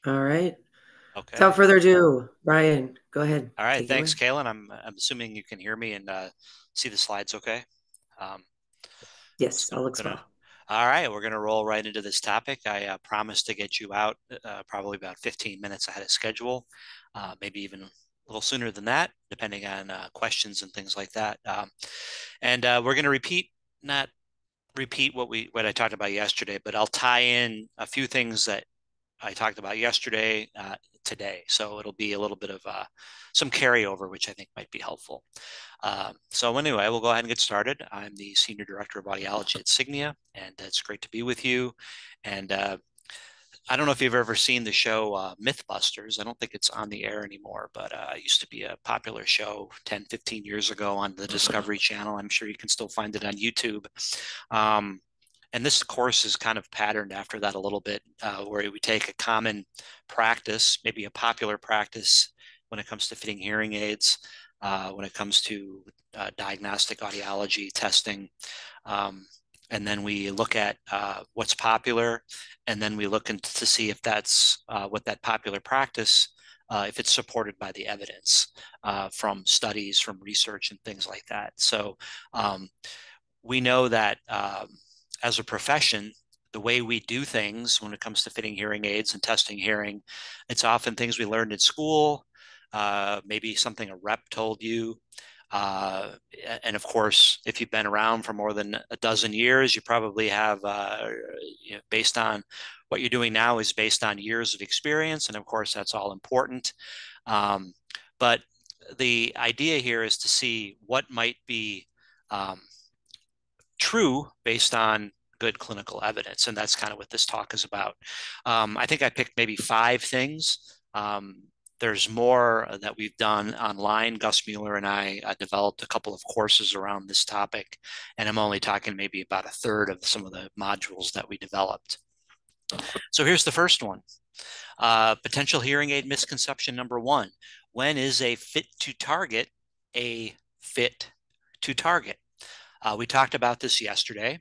All right. Without Okay. further ado, Brian, go ahead. All right. Take it Thanks, away. Kalen. I'm assuming you can hear me and see the slides okay. Um, Yes, all looks gonna. well. All right, we're gonna roll right into this topic. I promised to get you out probably about 15 minutes ahead of schedule, maybe even a little sooner than that, depending on questions and things like that. And we're gonna not repeat what I talked about yesterday, but I'll tie in a few things that I talked about yesterday today. So it'll be a little bit of some carryover, which I think might be helpful. So anyway, we'll go ahead and get started. I'm the Senior Director of Audiology at Signia, and it's great to be with you. And I don't know if you've ever seen the show Mythbusters. I don't think it's on the air anymore, but it used to be a popular show 10, 15 years ago on the Discovery Channel. I'm sure you can still find it on YouTube. Um, and this course is kind of patterned after that a little bit, where we take a common practice, maybe a popular practice when it comes to fitting hearing aids, when it comes to diagnostic audiology testing. Um, and then we look at what's popular, and then we look into to see if that's what that popular practice, if it's supported by the evidence from studies, from research, and things like that. So um, we know that as a profession, the way we do things when it comes to fitting hearing aids and testing hearing, it's often things we learned in school, maybe something a rep told you. Uh, and of course, if you've been around for more than a dozen years, you probably have, based on what you're doing now, is based on years of experience. And of course, that's all important. Um, but the idea here is to see what might be um, true based on good clinical evidence. And that's kind of what this talk is about. I think I picked maybe five things. There's more that we've done online. Gus Mueller and I developed a couple of courses around this topic, and I'm only talking maybe about a third of some of the modules that we developed. So here's the first one. Potential hearing aid misconception number one. When is a fit to target a fit to target? We talked about this yesterday,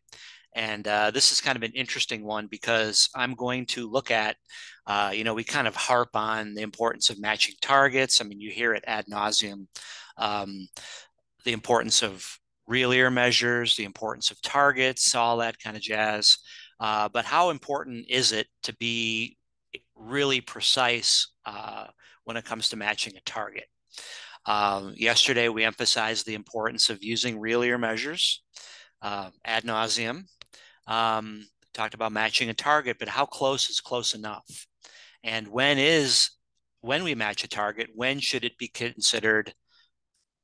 and this is kind of an interesting one because I'm going to look at, we kind of harp on the importance of matching targets. I mean, you hear it ad nauseum, um, the importance of real ear measures, the importance of targets, all that kind of jazz. But how important is it to be really precise when it comes to matching a target? Yesterday, we emphasized the importance of using real ear measures ad nauseum. Talked about matching a target, but how close is close enough? And when we match a target, when should it be considered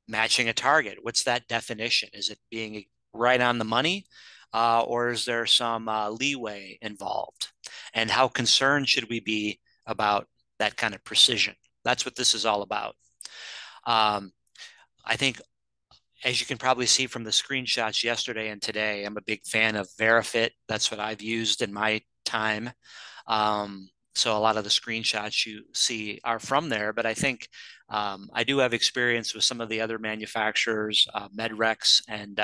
matching a target? What's that definition? Is it being right on the money? Or is there some leeway involved? And how concerned should we be about that kind of precision? That's what this is all about. Um, I think, as you can probably see from the screenshots yesterday and today, I'm a big fan of Verifit. That's what I've used in my time. So a lot of the screenshots you see are from there, but I think I do have experience with some of the other manufacturers, Medrex and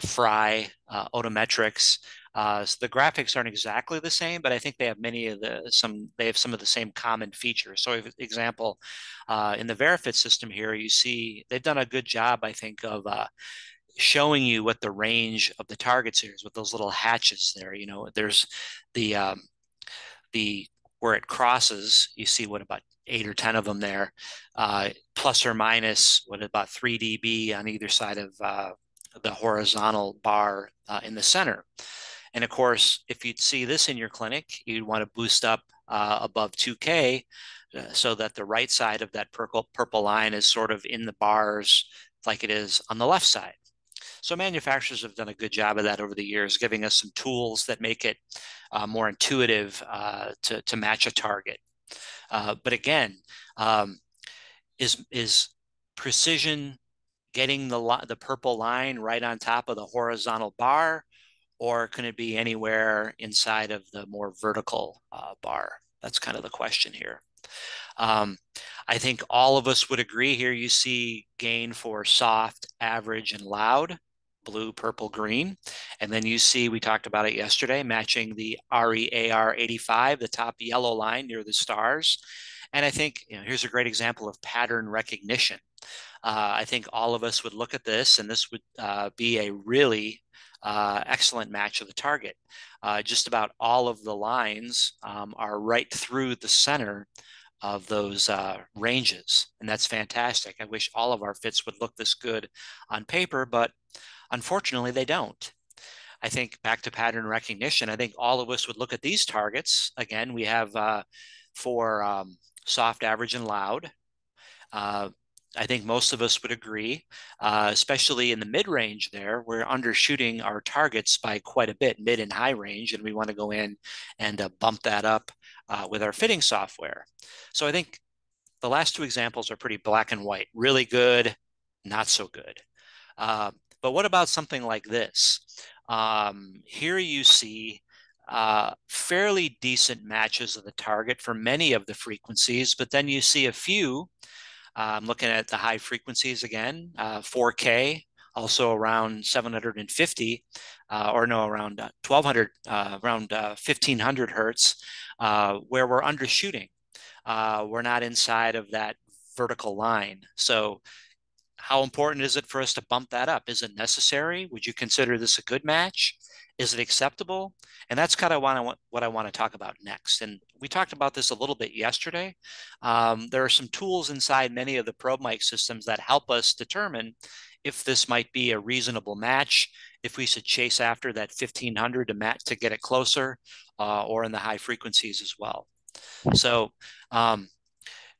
Fry, Otometrics. So the graphics aren't exactly the same, but I think they have they have some of the same common features. So, for example, in the Verifit system here, you see they've done a good job, I think, of showing you what the range of the targets is with those little hatches there. You know, there's the the where it crosses, you see what about 8 or 10 of them there, plus or minus what about 3 dB on either side of the horizontal bar in the center. And of course, if you'd see this in your clinic, you'd want to boost up above 2K so that the right side of that purple line is sort of in the bars like it is on the left side. So manufacturers have done a good job of that over the years, giving us some tools that make it more intuitive to match a target. But again, um, is precision getting the purple line right on top of the horizontal bar, or can it be anywhere inside of the more vertical bar? That's kind of the question here. Um, I think all of us would agree here. You see gain for soft, average, and loud. blue, purple, green. And then you see, we talked about it yesterday, matching the REAR 85, the top yellow line near the stars. And I think, here's a great example of pattern recognition. I think all of us would look at this, and this would be a really excellent match of the target. Just about all of the lines are right through the center of those ranges, and that's fantastic. I wish all of our fits would look this good on paper, but unfortunately, they don't. I think back to pattern recognition, I think all of us would look at these targets. Again, we have for soft, average, and loud. Uh, I think most of us would agree, especially in the mid range there, we're undershooting our targets by quite a bit, mid and high range, and we want to go in and bump that up with our fitting software. So I think the last two examples are pretty black and white, really good, not so good. Uh, but what about something like this? Here you see fairly decent matches of the target for many of the frequencies, but then you see a few. I'm looking at the high frequencies again, 4K, also around 750, or no, around 1200, around 1500 hertz, where we're undershooting. We're not inside of that vertical line. So how important is it for us to bump that up? Is it necessary? Would you consider this a good match? Is it acceptable? And that's kind of what I want to talk about next. And we talked about this a little bit yesterday. There are some tools inside many of the probe mic systems that help us determine if this might be a reasonable match, if we should chase after that 1500 to match to get it closer, or in the high frequencies as well. So um,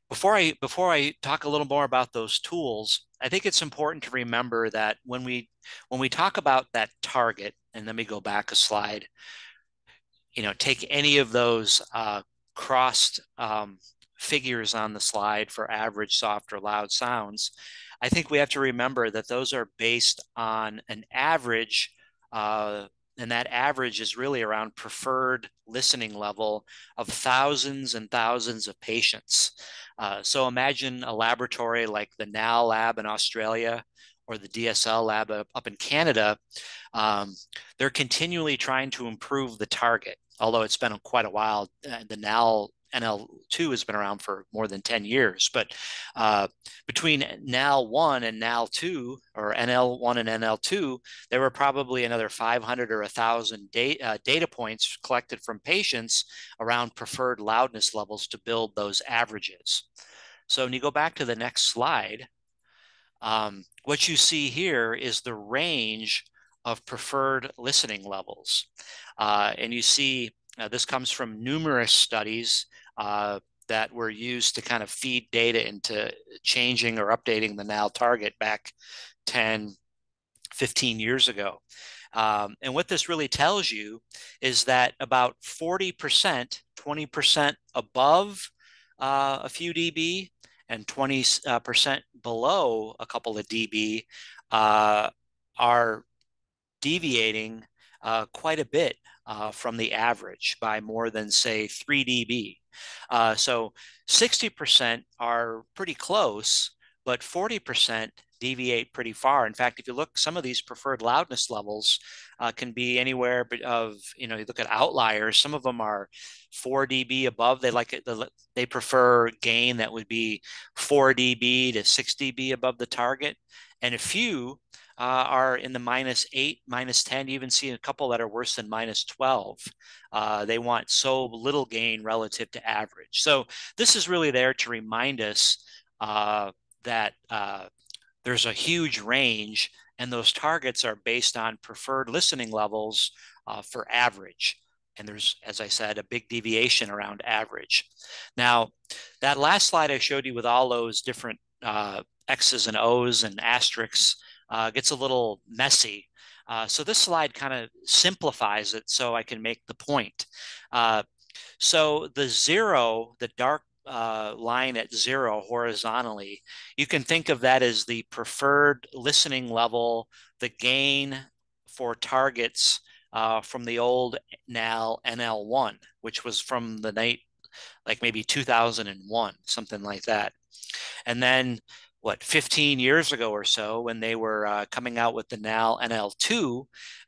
before I talk a little more about those tools, I think it's important to remember that when we talk about that target, and let me go back a slide, take any of those crossed figures on the slide for average, soft, or loud sounds. I think we have to remember that those are based on an average, uh, and that average is really around preferred listening level of thousands and thousands of patients. So imagine a laboratory like the NAL lab in Australia or the DSL lab up in Canada. Um, they're continually trying to improve the target, although it's been quite a while. The NL2 has been around for more than 10 years, but between NAL1 and NAL2, or NL1 and NL2, there were probably another 500 or 1,000 data points collected from patients around preferred loudness levels to build those averages. So when you go back to the next slide, what you see here is the range of preferred listening levels. And you see this comes from numerous studies that were used to kind of feed data into changing or updating the NAL target back 10, 15 years ago. And what this really tells you is that about 40%, 20% above a few dB and 20% below a couple of dB are deviating quite a bit from the average by more than, say, 3 dB. So 60% are pretty close, but 40% deviate pretty far. In fact, if you look, some of these preferred loudness levels can be anywhere of, you look at outliers, some of them are 4 dB above. They prefer gain that would be 4 dB to 6 dB above the target. And a few are in the -8, -10. You even see a couple that are worse than -12. They want so little gain relative to average. So this is really there to remind us that there's a huge range, and those targets are based on preferred listening levels for average. And there's, as I said, a big deviation around average. Now, that last slide I showed you with all those different X's and O's and asterisks gets a little messy. So this slide kind of simplifies it so I can make the point. So the zero, the dark line at zero horizontally, you can think of that as the preferred listening level, the gain for targets from the old NAL NL1, which was from the night, like maybe 2001, something like that. And then what, 15 years ago or so, when they were coming out with the NAL NL2,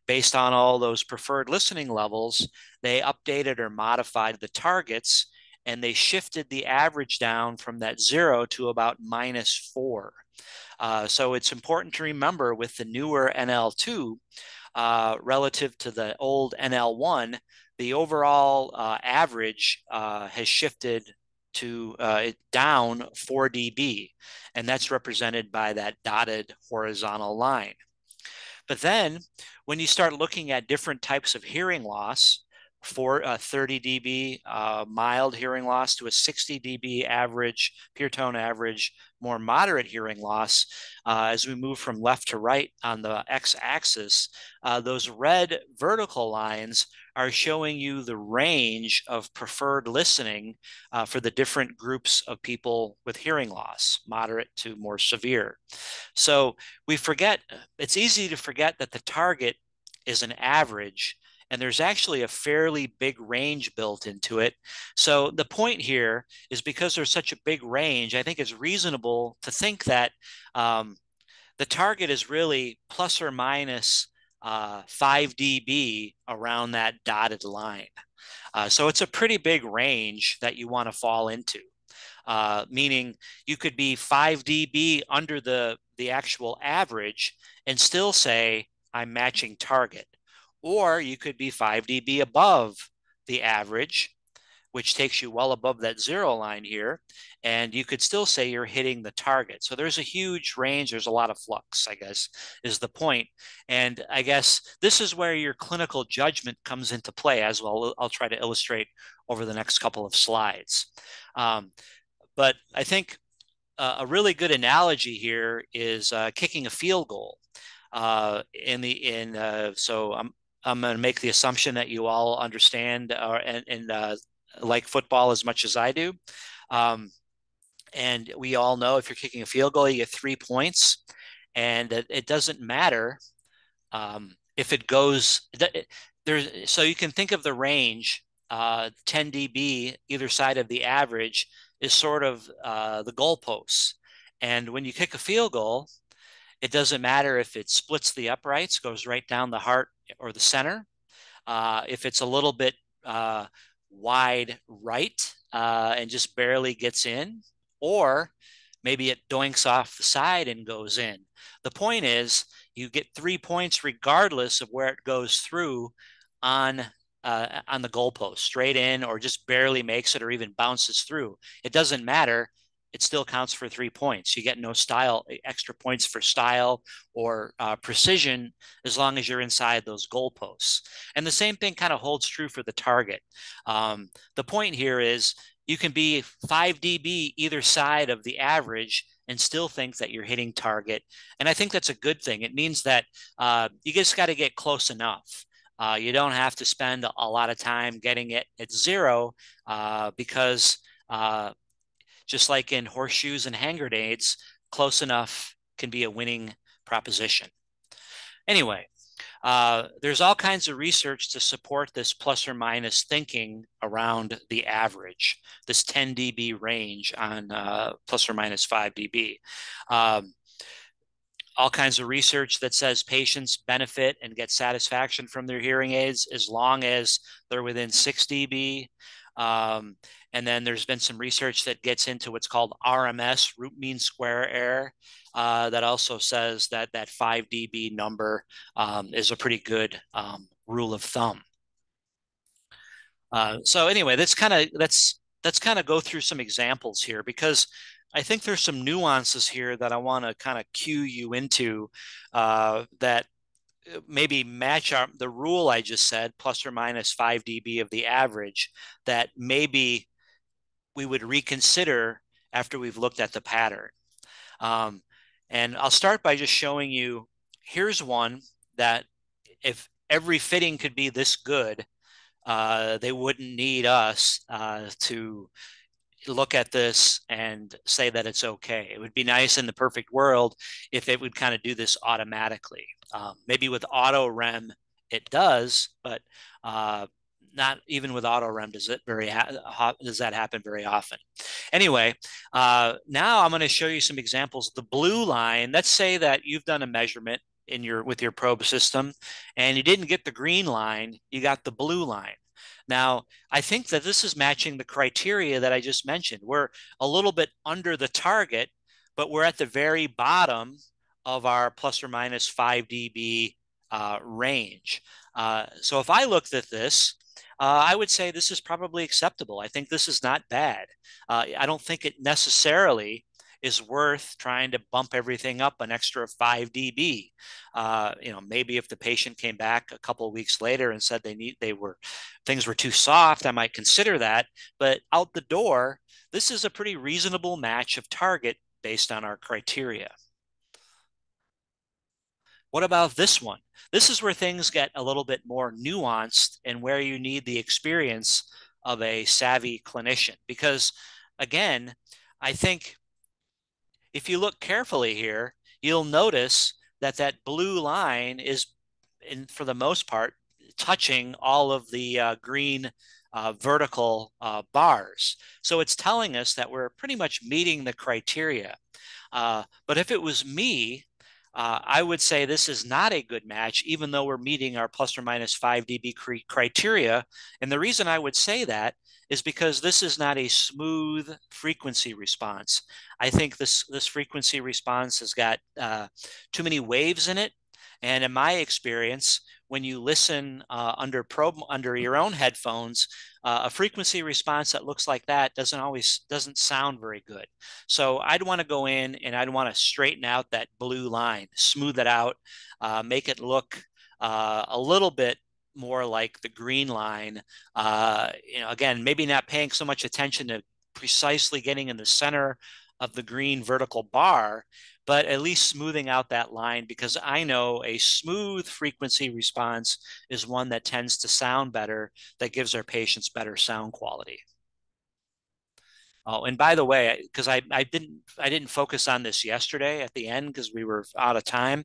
based on all those preferred listening levels, they updated or modified the targets and they shifted the average down from that 0 to about -4. So it's important to remember with the newer NL2 relative to the old NL1, the overall average has shifted to down 4 dB, and that's represented by that dotted horizontal line. But then when you start looking at different types of hearing loss, for 30 dB mild hearing loss to a 60 dB average, pure tone average, more moderate hearing loss, as we move from left to right on the x-axis, those red vertical lines are showing you the range of preferred listening for the different groups of people with hearing loss, moderate to more severe. So we forget, it's easy to forget that the target is an average, and there's actually a fairly big range built into it. So the point here is, because there's such a big range, I think it's reasonable to think that the target is really plus or minus 5 dB around that dotted line. So it's a pretty big range that you want to fall into. Meaning you could be 5 dB under the actual average and still say, I'm matching target. Or you could be 5 dB above the average, which takes you well above that 0 line here, and you could still say you're hitting the target. So there's a huge range. There's a lot of flux, I guess, is the point. And I guess this is where your clinical judgment comes into play, as well. I'll try to illustrate over the next couple of slides. But I think a really good analogy here is kicking a field goal. So I'm going to make the assumption that you all understand and like football as much as I do. And we all know if you're kicking a field goal, you get 3 points, and it doesn't matter if it goes there. So you can think of the range, 10 dB either side of the average is sort of the goalposts. And when you kick a field goal, it doesn't matter if it splits the uprights, goes right down the heart or the center. If it's a little bit wide right and just barely gets in, or maybe it doinks off the side and goes in. The point is, you get 3 points regardless of where it goes through on on the goalpost, straight in, or just barely makes it, or even bounces through. It doesn't matter. It still counts for 3 points. You get no style extra points for style or precision as long as you're inside those goalposts. And the same thing kind of holds true for the target. The point here is you can be 5 dB either side of the average and still think that you're hitting target. And I think that's a good thing. It means that you just got to get close enough. You don't have to spend a lot of time getting it at 0 because just like in horseshoes and hand grenades, close enough can be a winning proposition. Anyway, there's all kinds of research to support this plus or minus thinking around the average, this 10 dB range on plus or minus 5 dB. All kinds of research that says patients benefit and get satisfaction from their hearing aids as long as they're within 6 dB. And then there's been some research that gets into what's called RMS, root mean square error, that also says that that 5 dB number is a pretty good rule of thumb. So anyway, let's kind of go through some examples here, because I think there's some nuances here that I want to kind of cue you into that maybe match the rule I just said, plus or minus 5 dB of the average, that maybe we would reconsider after we've looked at the pattern. And I'll start by just showing you, here's one that if every fitting could be this good, they wouldn't need us to look at this and say that it's okay. It would be nice in the perfect world if it would kind of do this automatically. Maybe with auto REM it does, but not even with auto REM does that happen very often. Anyway, now I'm going to show you some examples. The blue line. Let's say that you've done a measurement in your with your probe system, and you didn't get the green line. You got the blue line. Now, I think that this is matching the criteria that I just mentioned. We're a little bit under the target, but we're at the very bottom of our plus or minus 5 dB range. So if I looked at this, I would say this is probably acceptable. I think this is not bad. I don't think it necessarily is worth trying to bump everything up an extra 5 dB. Maybe if the patient came back a couple of weeks later and said things were too soft, I might consider that. But out the door, this is a pretty reasonable match of target based on our criteria. What about this one? This is where things get a little bit more nuanced and where you need the experience of a savvy clinician. Because again, I think if you look carefully here, you'll notice that that blue line is, for the most part, touching all of the green vertical bars. So it's telling us that we're pretty much meeting the criteria. But if it was me, I would say this is not a good match, even though we're meeting our plus or minus 5 dB criteria. And the reason I would say that is because this is not a smooth frequency response. I think this frequency response has got too many waves in it. And in my experience, when you listen under your own headphones, a frequency response that looks like that doesn't sound very good. So I'd want to go in and I'd want to straighten out that blue line, smooth it out, make it look a little bit more like the green line. Again, maybe not paying so much attention to precisely getting in the center of the green vertical bar, but at least smoothing out that line, because I know a smooth frequency response is one that tends to sound better, that gives our patients better sound quality. Oh, and by the way, because I didn't focus on this yesterday at the end because we were out of time,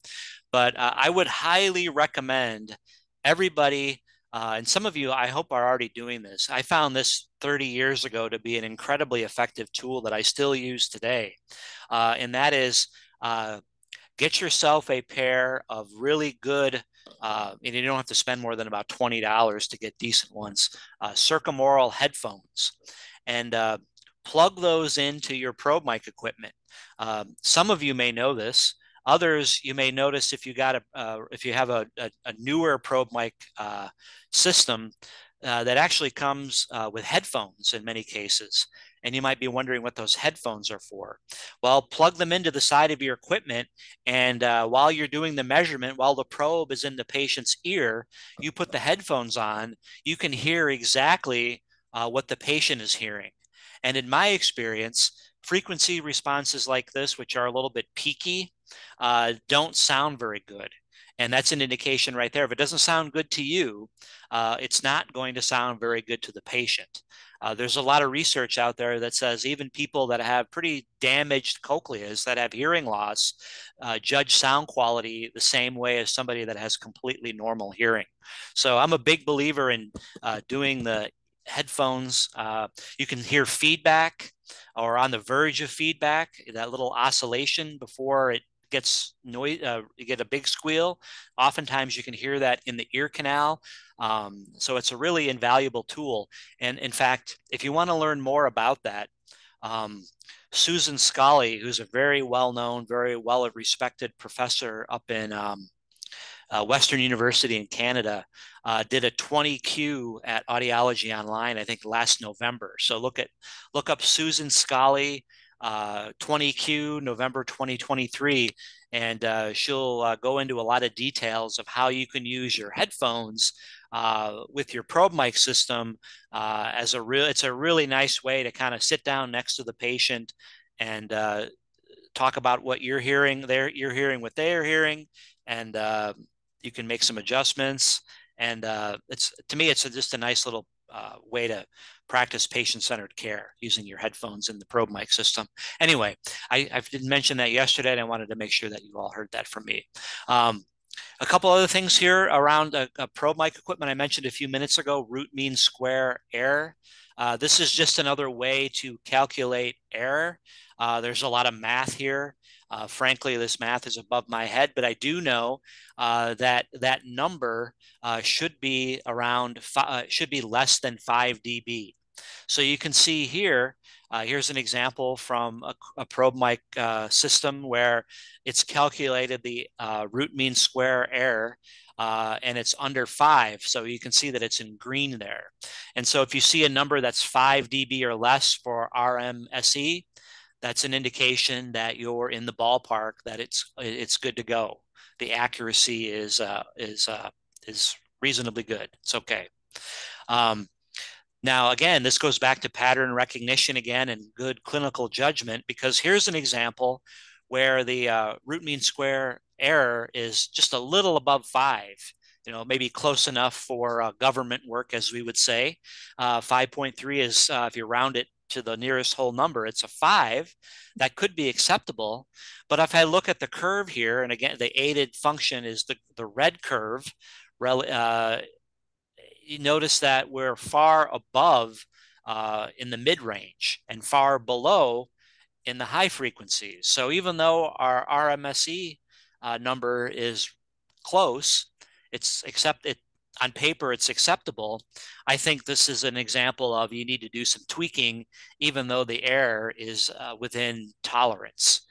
but I would highly recommend everybody, and some of you I hope are already doing this. I found this 30 years ago to be an incredibly effective tool that I still use today, and that is get yourself a pair of really good. And you don't have to spend more than about $20 to get decent ones. Circumaural headphones, and plug those into your probe mic equipment. Some of you may know this. Others, you may notice if you have a newer probe mic system that actually comes with headphones in many cases. And you might be wondering what those headphones are for. Well, plug them into the side of your equipment, and while you're doing the measurement, while the probe is in the patient's ear, you put the headphones on. You can hear exactly what the patient is hearing. And in my experience, frequency responses like this, which are a little bit peaky, don't sound very good. And that's an indication right there. If it doesn't sound good to you, it's not going to sound very good to the patient. There's a lot of research out there that says even people that have pretty damaged cochleas, that have hearing loss, judge sound quality the same way as somebody that has completely normal hearing. So I'm a big believer in doing the headphones. You can hear feedback or on the verge of feedback, that little oscillation before it gets noise, you get a big squeal. Oftentimes you can hear that in the ear canal. So it's a really invaluable tool. And in fact, if you want to learn more about that, Susan Scully, who's a very well-known, very well-respected professor up in Western University in Canada, did a 20Q at Audiology Online, I think last November. So look up Susan Scully, 20Q, November 2023, and she'll go into a lot of details of how you can use your headphones with your probe mic system it's a really nice way to kind of sit down next to the patient and talk about what you're hearing. You're hearing what they're hearing, and you can make some adjustments. And it's to me, it's just a nice little way to practice patient-centered care using your headphones in the probe mic system. Anyway, I didn't mention that yesterday, and I wanted to make sure that you all heard that from me. A couple other things here around a probe mic equipment I mentioned a few minutes ago, root mean square error. This is just another way to calculate error. There's a lot of math here. Frankly, this math is above my head, but I do know that that number should be less than 5 dB. So you can see here, here's an example from a probe mic system where it's calculated the root mean square error, and it's under 5. So you can see that it's in green there. And so if you see a number that's 5 dB or less for RMSE, that's an indication that you're in the ballpark, that it's good to go. The accuracy is reasonably good. It's okay. Um, Now, again, this goes back to pattern recognition again and good clinical judgment, because here's an example where the root mean square error is just a little above 5, maybe close enough for government work, as we would say. 5.3 is, if you round it to the nearest whole number, it's a 5. That could be acceptable. But if I look at the curve here, and again, the aided function is the red curve, you notice that we're far above in the mid range and far below in the high frequencies. So even though our RMSE number is close, it's accept it on paper, it's acceptable. I think this is an example of you need to do some tweaking, even though the error is within tolerance.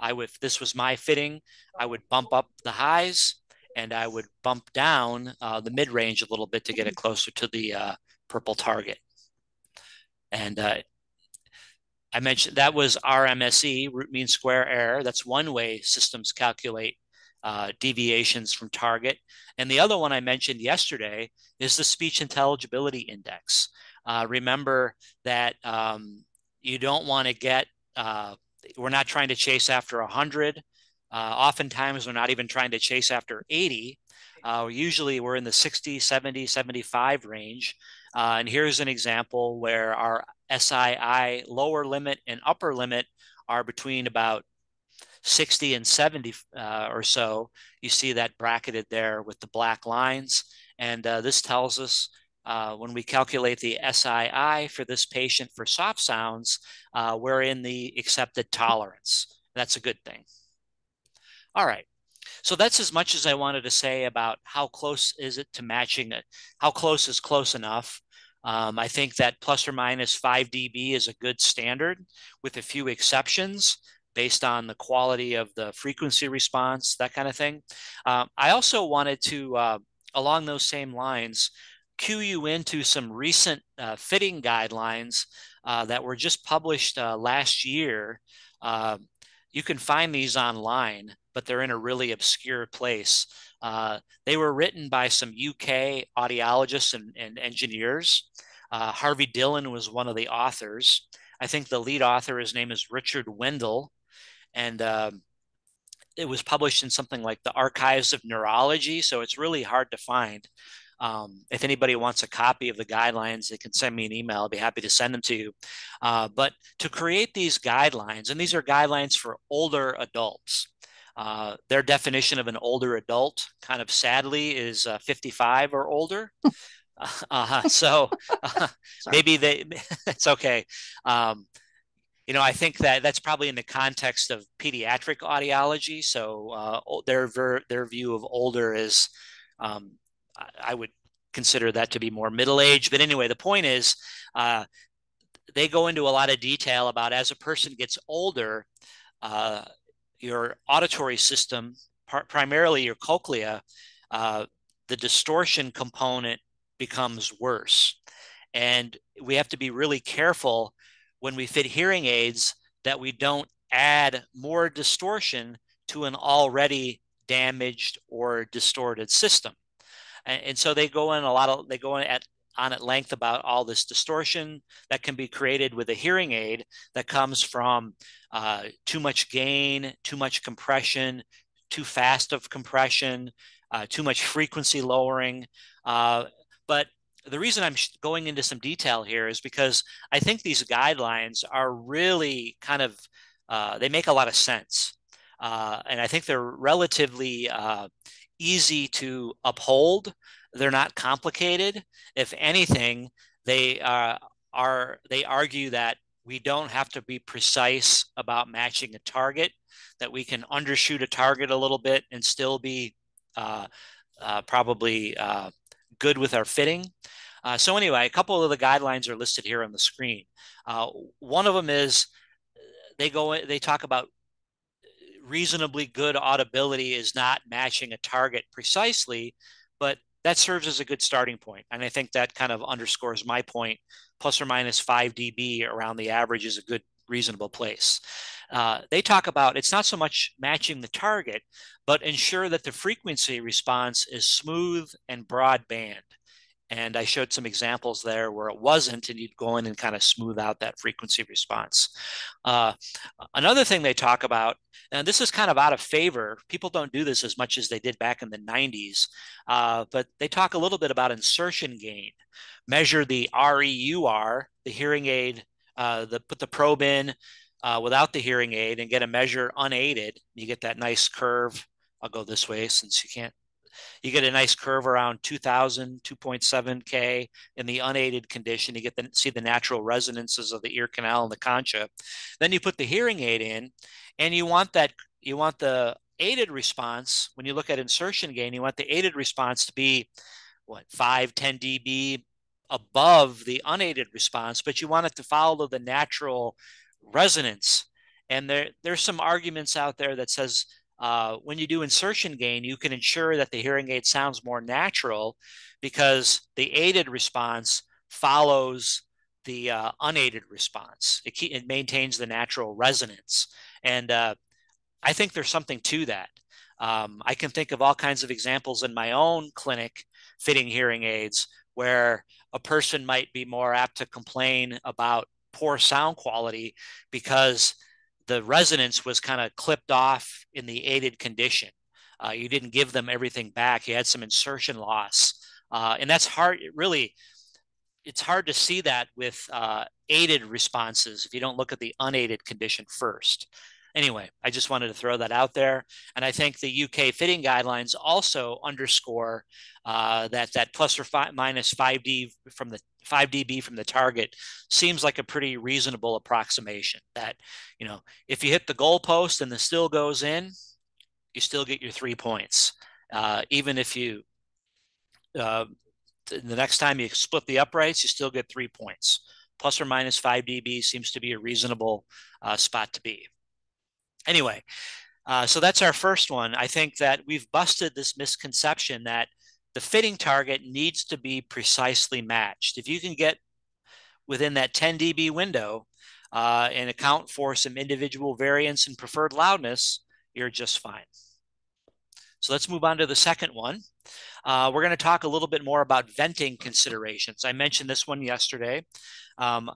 If this was my fitting, I would bump up the highs and I would bump down the mid range a little bit to get it closer to the purple target. And I mentioned that was RMSE, root mean square error. That's one way systems calculate deviations from target. And the other one I mentioned yesterday is the speech intelligibility index. Remember that you don't want to we're not trying to chase after 100. Oftentimes, we're not even trying to chase after 80. Usually, we're in the 60, 70, 75 range. And here's an example where our SII lower limit and upper limit are between about 60 and 70 or so. You see that bracketed there with the black lines. And this tells us when we calculate the SII for this patient for soft sounds, we're in the accepted tolerance. That's a good thing. All right. So that's as much as I wanted to say about how close is it to matching it. How close is close enough? I think that plus or minus 5 dB is a good standard with a few exceptions based on the quality of the frequency response, that kind of thing. I also wanted to, along those same lines, cue you into some recent fitting guidelines that were just published last year. Uh, you can find these online, but they're in a really obscure place. They were written by some UK audiologists and engineers. Harvey Dillon was one of the authors. I think the lead author, his name is Richard Wendell, and it was published in something like the Archives of Neurology, so it's really hard to find. If anybody wants a copy of the guidelines, they can send me an email. I'll be happy to send them to you. But to create these guidelines, and these are guidelines for older adults. Their definition of an older adult, kind of sadly, is 55 or older. So Sorry. maybe it's okay. Um, I think that that's probably in the context of pediatric audiology. So their view of older is, um, I would consider that to be more middle age. But anyway, the point is, they go into a lot of detail about as a person gets older, uh, your auditory system, primarily your cochlea, uh, the distortion component becomes worse. And we have to be really careful when we fit hearing aids that we don't add more distortion to an already damaged or distorted system. And so they go in at length about all this distortion that can be created with a hearing aid that comes from too much gain, too much compression, too fast of compression, too much frequency lowering. But the reason I'm going into some detail here is because I think these guidelines are really they make a lot of sense. And I think they're relatively easy to uphold. They're not complicated. If anything, they they argue that we don't have to be precise about matching a target, that we can undershoot a target a little bit and still be uh, probably good with our fitting. So anyway, a couple of the guidelines are listed here on the screen. Uh, One of them is they talk about reasonably good audibility is not matching a target precisely, but that serves as a good starting point. And I think that kind of underscores my point. Plus or minus 5 dB around the average is a good, reasonable place. They talk about it's not so much matching the target, but ensure that the frequency response is smooth and broadband. And I showed some examples there where it wasn't, and you'd go in and kind of smooth out that frequency response. Uh, Another thing they talk about, and this is kind of out of favor, people don't do this as much as they did back in the 90s, but they talk a little bit about insertion gain. Measure the REUR, the hearing aid, put the probe in without the hearing aid and get a measure unaided. You get that nice curve. I'll go this way since you can't, you get a nice curve around 2000, 2.7K in the unaided condition. You get to see the natural resonances of the ear canal and the concha. Then you put the hearing aid in, and you want the aided response. When you look at insertion gain, you want the aided response to be what, 5, 10 dB above the unaided response, but you want it to follow the natural resonance. And there's some arguments out there that says when you do insertion gain, you can ensure that the hearing aid sounds more natural because the aided response follows the unaided response. It maintains the natural resonance. And I think there's something to that. I can think of all kinds of examples in my own clinic fitting hearing aids where a person might be more apt to complain about poor sound quality because the resonance was kind of clipped off in the aided condition. You didn't give them everything back. You had some insertion loss. And that's hard. Really, it's hard to see that with aided responses if you don't look at the unaided condition first. Anyway, I just wanted to throw that out there. And I think the UK fitting guidelines also underscore that plus or minus 5 dB from the target seems like a pretty reasonable approximation. That, you know, if you hit the goalpost and the still goes in, you still get your 3 points. Even if you uh, the next time you split the uprights, you still get 3 points. Plus or minus 5 dB seems to be a reasonable spot to be. Anyway, so that's our first one. I think that we've busted this misconception that the fitting target needs to be precisely matched. If you can get within that 10 dB window and account for some individual variance in preferred loudness, you're just fine. So let's move on to the second one. We're going to talk a little bit more about venting considerations. I mentioned this one yesterday. Um,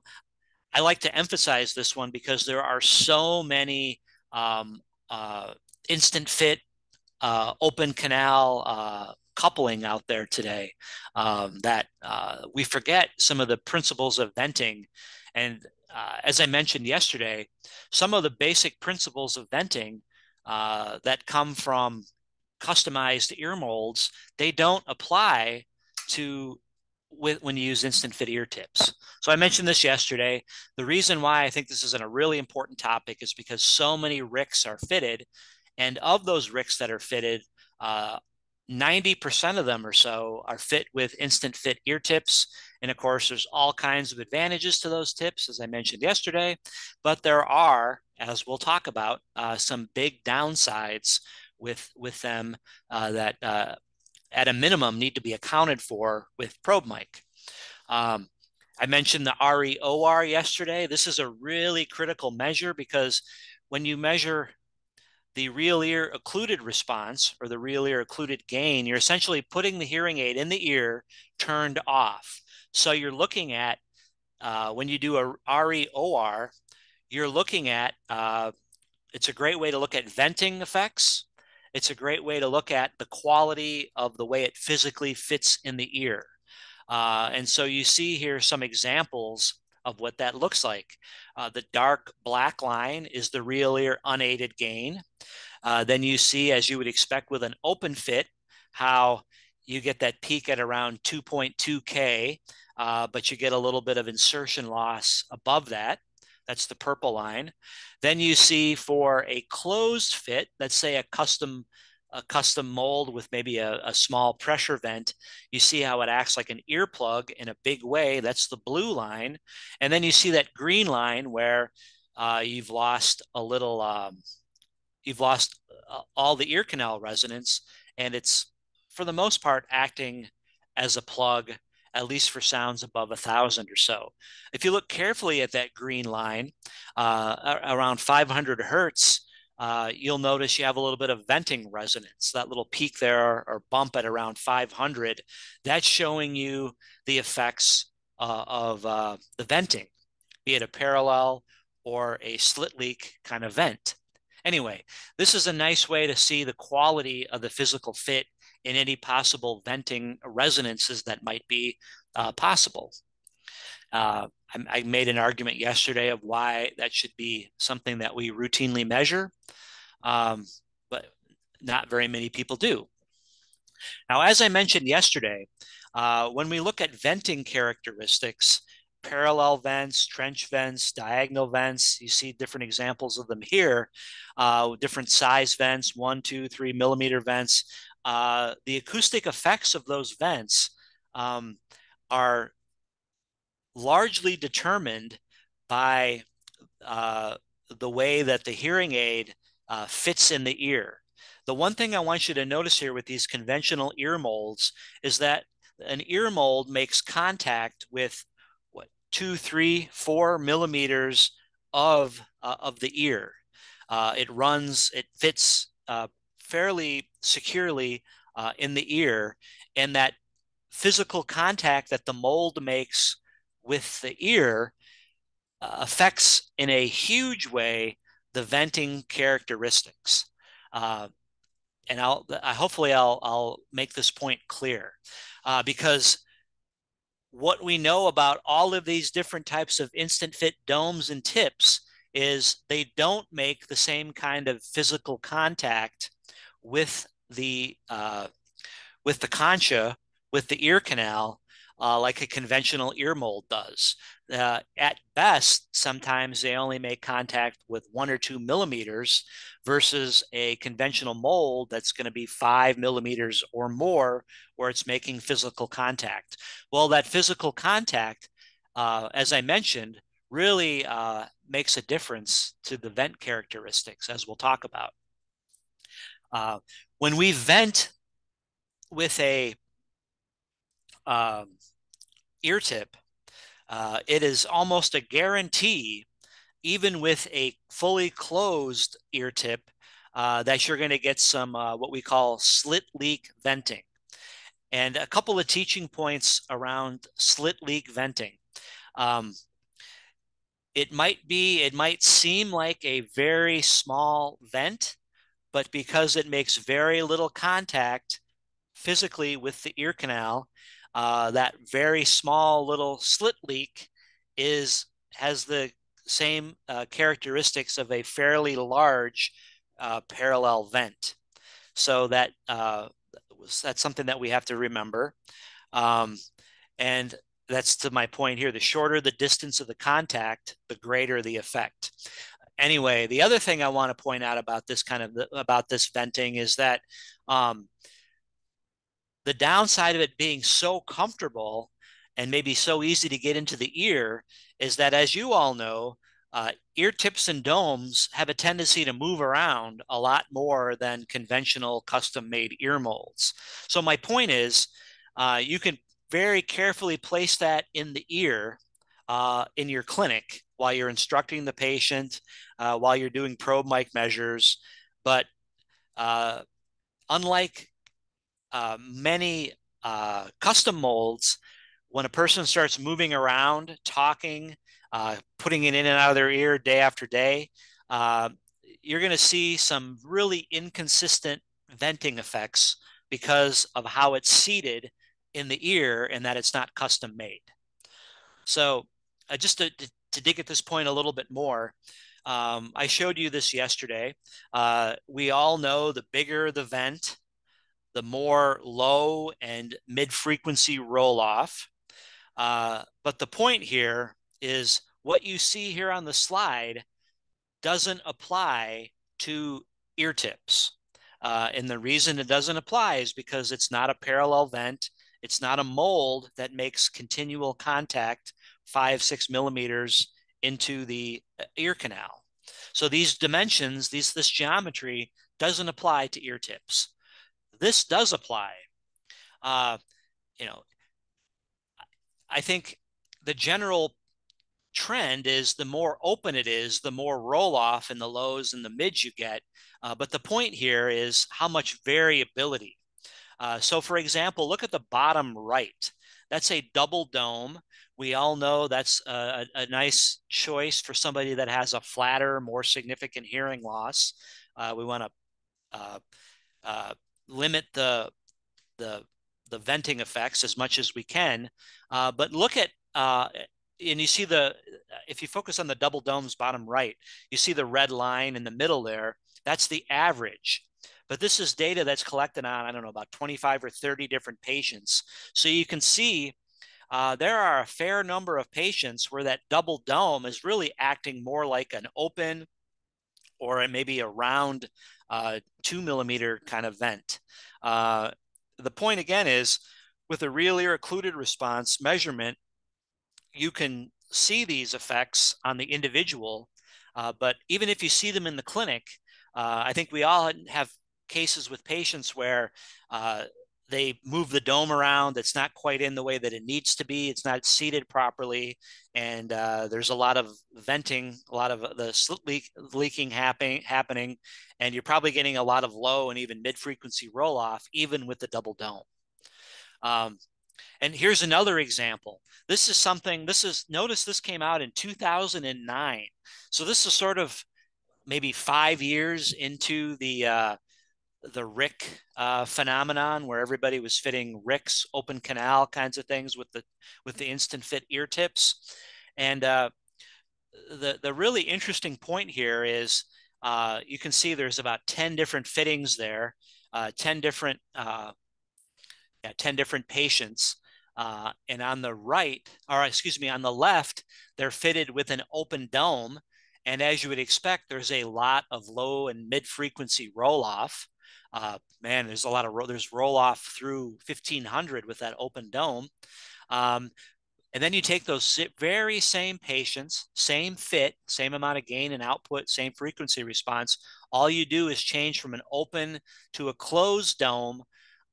I like to emphasize this one because there are so many um, uh, instant fit, open canal coupling out there today that we forget some of the principles of venting. And as I mentioned yesterday, some of the basic principles of venting that come from customized ear molds, they don't apply to when you use instant fit ear tips. So I mentioned this yesterday. The reason why I think this is a really important topic is because so many ricks are fitted, and of those ricks that are fitted, 90% of them or so are fit with instant fit ear tips. And of course, there's all kinds of advantages to those tips, as I mentioned yesterday, but there are, as we'll talk about, some big downsides with them that at a minimum need to be accounted for with probe mic. Um, I mentioned the REOR yesterday. This is a really critical measure because when you measure the real ear occluded response or the real ear occluded gain, you're essentially putting the hearing aid in the ear turned off. So you're looking at, when you do a REOR, you're looking at, it's a great way to look at venting effects. It's a great way to look at the quality of the way it physically fits in the ear. And so you see here some examples of what that looks like. The dark black line is the real ear unaided gain. Then you see, as you would expect with an open fit, how you get that peak at around 2.2K, but you get a little bit of insertion loss above that. That's the purple line. Then you see for a closed fit, let's say a custom mold with maybe a small pressure vent, you see how it acts like an earplug in a big way. That's the blue line. And then you see that green line where you've lost a little, you've lost all the ear canal resonance, and it's for the most part acting as a plug, at least for sounds above 1,000 or so. If you look carefully at that green line, around 500 hertz, you'll notice you have a little bit of venting resonance. That little peak there or bump at around 500, that's showing you the effects of the venting, be it a parallel or a slit leak kind of vent. Anyway, this is a nice way to see the quality of the physical fit in any possible venting resonances that might be possible. I made an argument yesterday of why that should be something that we routinely measure, but not very many people do. Now, as I mentioned yesterday, when we look at venting characteristics, parallel vents, trench vents, diagonal vents, you see different examples of them here, different size vents, 1, 2, 3 millimeter vents. The acoustic effects of those vents are largely determined by the way that the hearing aid fits in the ear. The one thing I want you to notice here with these conventional ear molds is that an ear mold makes contact with what 2, 3, 4 millimeters of the ear. It fits fairly securely in the ear, and that physical contact that the mold makes with the ear affects in a huge way the venting characteristics. Uh, and I'll make this point clear because what we know about all of these different types of instant fit domes and tips is they don't make the same kind of physical contact with the concha, with the ear canal, like a conventional ear mold does. At best, sometimes they only make contact with 1 or 2 millimeters versus a conventional mold that's going to be 5 millimeters or more, where it's making physical contact. Well, that physical contact, as I mentioned, really makes a difference to the vent characteristics, as we'll talk about. When we vent with a um, ear tip, it is almost a guarantee, even with a fully closed ear tip, that you're going to get some what we call slit leak venting. And a couple of teaching points around slit leak venting. Um, it might seem like a very small vent, but because it makes very little contact physically with the ear canal, that very small little slit leak has the same characteristics of a fairly large parallel vent. So that's something that we have to remember. Um, and that's to my point here. The shorter the distance of the contact, the greater the effect. Anyway, the other thing I want to point out about about this venting is that um, the downside of it being so comfortable and maybe so easy to get into the ear is that, as you all know, ear tips and domes have a tendency to move around a lot more than conventional custom made ear molds. So, my point is, you can very carefully place that in the ear in your clinic while you're instructing the patient, while you're doing probe mic measures. But uh, unlike many custom molds, when a person starts moving around, talking, putting it in and out of their ear day after day, uh, you're going to see some really inconsistent venting effects because of how it's seated in the ear and that it's not custom made. So, just to dig at this point a little bit more, I showed you this yesterday. We all know the bigger the vent, the more low and mid-frequency roll off. But the point here is what you see here on the slide doesn't apply to ear tips. And the reason it doesn't apply is because it's not a parallel vent. It's not a mold that makes continual contact 5, 6 millimeters into the ear canal. So these dimensions, this geometry doesn't apply to ear tips. This does apply. Uh, you know, I think the general trend is the more open it is, the more roll off in the lows and the mids you get. But the point here is how much variability. So, for example, look at the bottom right. That's a double dome. We all know that's a nice choice for somebody that has a flatter, more significant hearing loss. We want to uh, uh, limit the the venting effects as much as we can. But look at and you see the if you focus on the double domes bottom right, you see the red line in the middle there. That's the average. But this is data that's collected on, I don't know, about 25 or 30 different patients. So you can see there are a fair number of patients where that double dome is really acting more like an open or maybe a round 2 millimeter kind of vent. Uh, the point again is with a real ear occluded response measurement, you can see these effects on the individual. But even if you see them in the clinic, I think we all have cases with patients where they move the dome around. It's not quite in the way that it needs to be. It's not seated properly. And there's a lot of venting, a lot of the leaking happening. And you're probably getting a lot of low and even mid-frequency roll-off, even with the double dome. Um, and here's another example. This is something, notice this came out in 2009. So this is sort of maybe 5 years into the RIC phenomenon where everybody was fitting RICs, open canal kinds of things with the instant fit ear tips. And the really interesting point here is you can see there's about 10 different fittings there, 10 different 10 different patients. And on the right, or excuse me, on the left, they're fitted with an open dome. And as you would expect, there's a lot of low and mid frequency roll off. Man, there's a lot of there's roll off through 1500 with that open dome. Um, and then you take those very same patients, same fit, same amount of gain and output, same frequency response. All you do is change from an open to a closed dome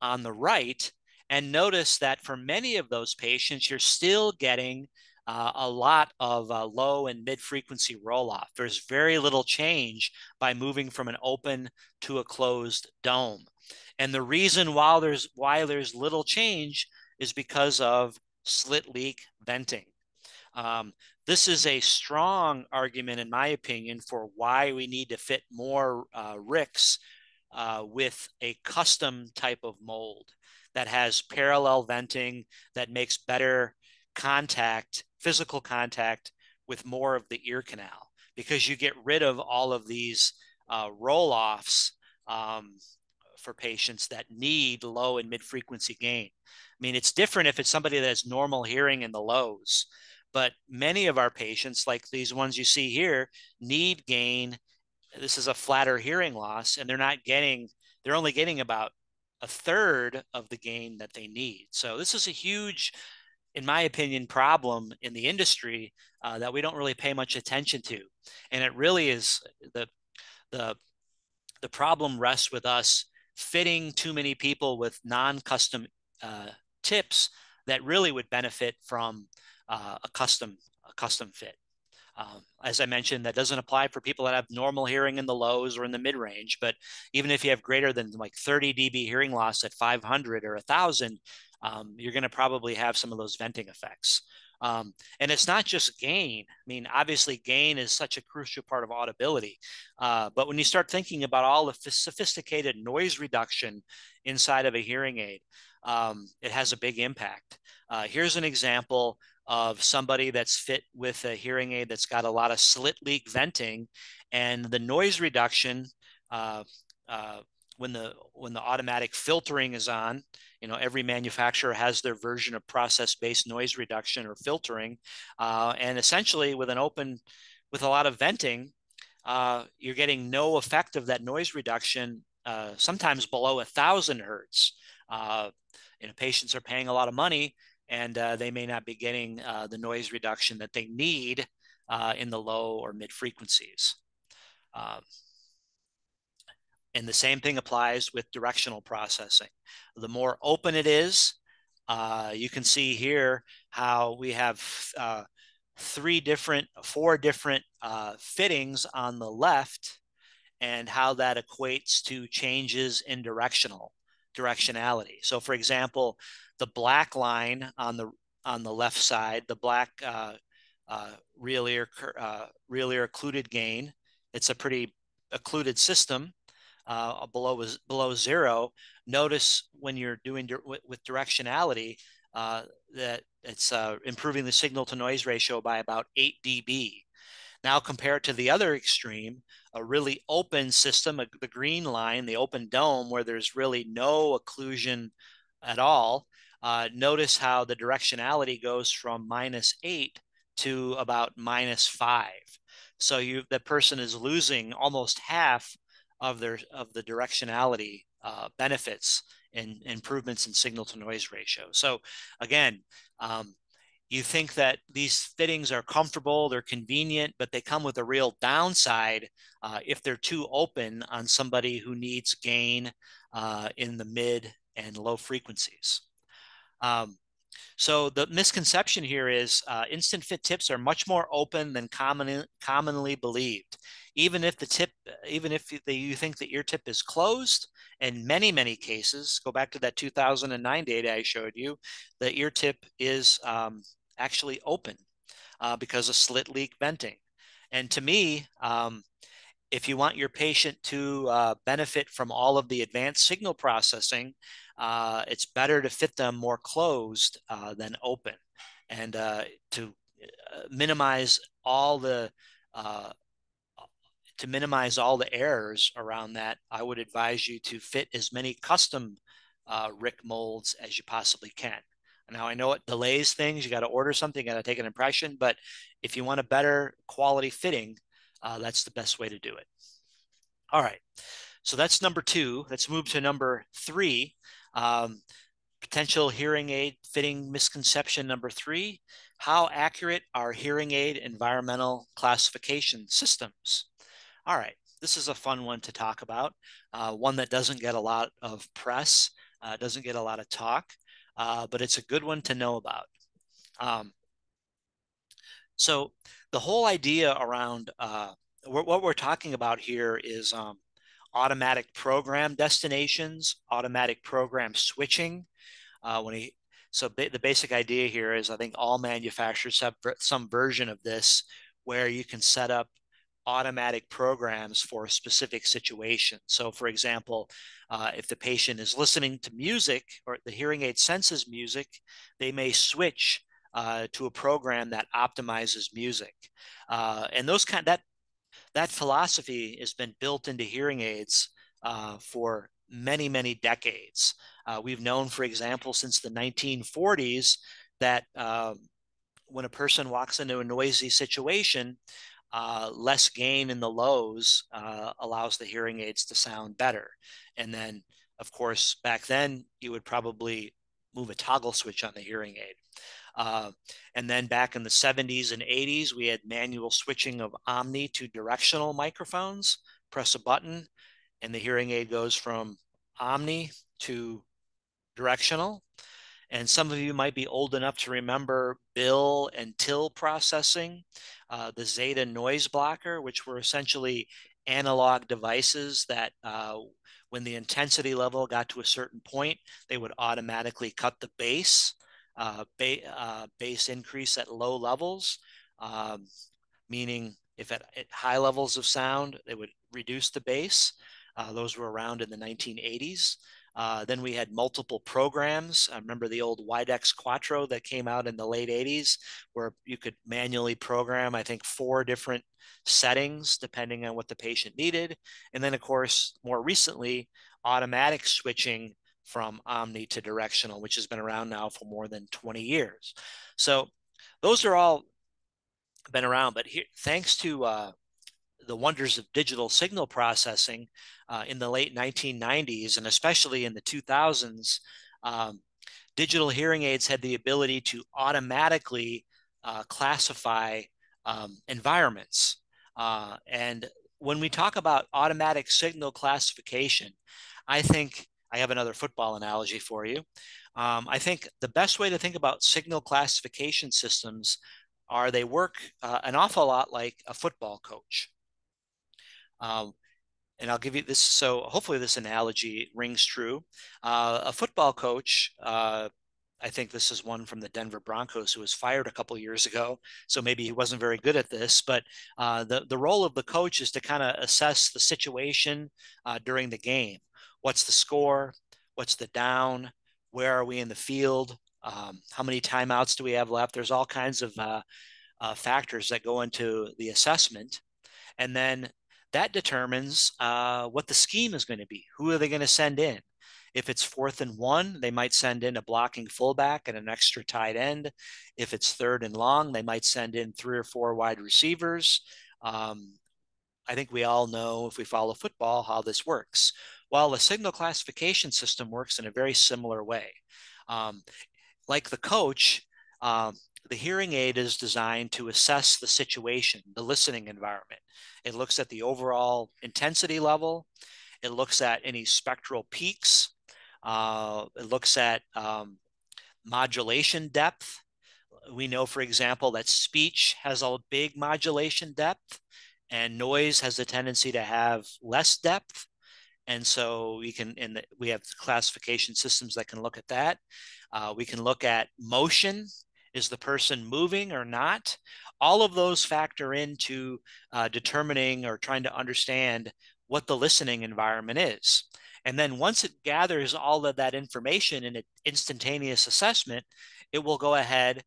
on the right. And notice that for many of those patients, you're still getting a lot of low and mid frequency roll off. There's very little change by moving from an open to a closed dome. And the reason why there's little change is because of slit leak venting. Um, this is a strong argument, in my opinion, for why we need to fit more RICs with a custom type of mold that has parallel venting that makes better contact, physical contact with more of the ear canal because you get rid of all of these roll offs for patients that need low and mid frequency gain. I mean, it's different if it's somebody that has normal hearing in the lows, but many of our patients, like these ones you see here, need gain. This is a flatter hearing loss, and they're only getting about a third of the gain that they need. So this is a huge, in my opinion, problem in the industry that we don't really pay much attention to. And it really is the the problem rests with us fitting too many people with non-custom tips that really would benefit from a custom fit. As I mentioned, that doesn't apply for people that have normal hearing in the lows or in the mid range. But even if you have greater than like 30 dB hearing loss at 500 or 1,000, you're going to probably have some of those venting effects. And it's not just gain. I mean, obviously, gain is such a crucial part of audibility. But when you start thinking about all the sophisticated noise reduction inside of a hearing aid, it has a big impact. Here's an example of somebody that's fit with a hearing aid that's got a lot of slit leak venting, and the noise reduction uh, uh, when the automatic filtering is on, every manufacturer has their version of process-based noise reduction or filtering, and essentially with a lot of venting, you're getting no effect of that noise reduction, sometimes below 1,000 hertz. Patients are paying a lot of money, and they may not be getting the noise reduction that they need in the low or mid frequencies. Um, and the same thing applies with directional processing. The more open it is, you can see here how we have four different fittings on the left, and how that equates to changes in directionality. So, for example, the black line on the left side, the black real ear occluded gain. It's a pretty occluded system below zero. Notice when you're doing with directionality that it's improving the signal to noise ratio by about 8 dB. Now compare it to the other extreme, a really open system, the green line, the open dome, where there's really no occlusion at all. Notice how the directionality goes from -8 to about -5. So the person is losing almost half of the directionality benefits and improvements in signal to noise ratio. So again, you think that these fittings are comfortable, they're convenient, but they come with a real downside if they're too open on somebody who needs gain in the mid and low frequencies. Um, so the misconception here is instant fit tips are much more open than commonly believed. Even if you think the ear tip is closed, in many cases, go back to that 2009 data I showed you, the ear tip is actually open because of slit leak venting. And to me, if you want your patient to benefit from all of the advanced signal processing, it's better to fit them more closed than open. And to minimize all the uh, errors around that, I would advise you to fit as many custom RIC molds as you possibly can. Now, I know it delays things. You got to order something, you got to take an impression, but if you want a better quality fitting, that's the best way to do it. All right, so that's number two. Let's move to number three. Potential hearing aid fitting misconception number three. How accurate are hearing aid environmental classification systems? All right, this is a fun one to talk about, one that doesn't get a lot of press, doesn't get a lot of talk, but it's a good one to know about. Um, so the whole idea around what we're talking about here is automatic program destinations, automatic program switching. The basic idea here is I think all manufacturers have some version of this where you can set up automatic programs for a specific situation. So for example, if the patient is listening to music or the hearing aid senses music, they may switch to a program that optimizes music. And that philosophy has been built into hearing aids for many decades. We've known, for example, since the 1940s that when a person walks into a noisy situation, less gain in the lows allows the hearing aids to sound better. And then, of course, back then, you would probably move a toggle switch on the hearing aid. And then back in the 70s and 80s, we had manual switching of omni to directional microphones. Press a button, and the hearing aid goes from omni to directional. And some of you might be old enough to remember Bill and Till processing, the Zeta noise blocker, which were essentially analog devices that when the intensity level got to a certain point, they would automatically cut the bass, bass increase at low levels, meaning if at high levels of sound, they would reduce the bass. Those were around in the 1980s. Then we had multiple programs. I remember the old Widex Quattro that came out in the late 80s, where you could manually program, I think, 4 different settings depending on what the patient needed. And then, of course, more recently, automatic switching from omni to directional, which has been around now for more than 20 years. So those are all been around, but here, thanks to the wonders of digital signal processing in the late 1990s and especially in the 2000s, um, digital hearing aids had the ability to automatically classify environments. And when we talk about automatic signal classification, I think I have another football analogy for you. I think the best way to think about signal classification systems are they work an awful lot like a football coach. Um, and I'll give you this. So hopefully this analogy rings true. A football coach, I think this is one from the Denver Broncos who was fired a couple years ago. So maybe he wasn't very good at this, but the role of the coach is to kind of assess the situation during the game. What's the score? What's the down? Where are we in the field? How many timeouts do we have left? There's all kinds of factors that go into the assessment. And then that determines what the scheme is going to be. Who are they going to send in? If it's 4th and 1, they might send in a blocking fullback and an extra tight end. If it's 3rd and long, they might send in 3 or 4 wide receivers. I think we all know, if we follow football, how this works. Well, the signal classification system works in a very similar way. Um, like the coach, the hearing aid is designed to assess the situation, the listening environment. It looks at the overall intensity level. It looks at any spectral peaks. It looks at modulation depth. We know, for example, that speech has a big modulation depth and noise has a tendency to have less depth. And so we have classification systems that can look at that. We can look at motion. Is the person moving or not? All of those factor into determining or trying to understand what the listening environment is. And then once it gathers all of that information in an instantaneous assessment, it will go ahead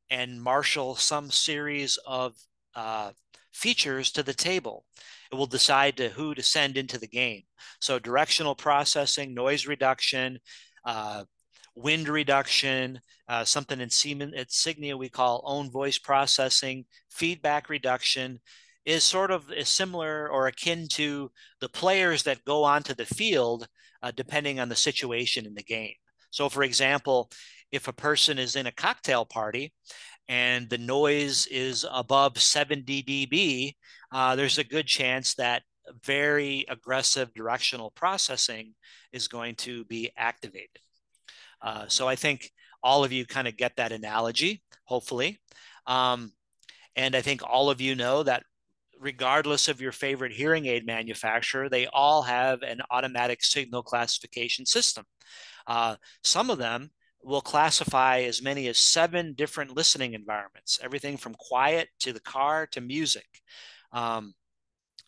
and marshal some series of uh, features to the table. It will decide who to send into the game. So directional processing, noise reduction, uh, wind reduction, something in at Signia we call own voice processing, feedback reduction is similar or akin to the players that go onto the field depending on the situation in the game. So for example, if a person is in a cocktail party and the noise is above 70 dB, there's a good chance that very aggressive directional processing is going to be activated. So I think all of you kind of get that analogy, hopefully. Um, and I think all of you know that regardless of your favorite hearing aid manufacturer, they all have an automatic signal classification system. Some of them will classify as many as 7 different listening environments, everything from quiet to the car to music. Um,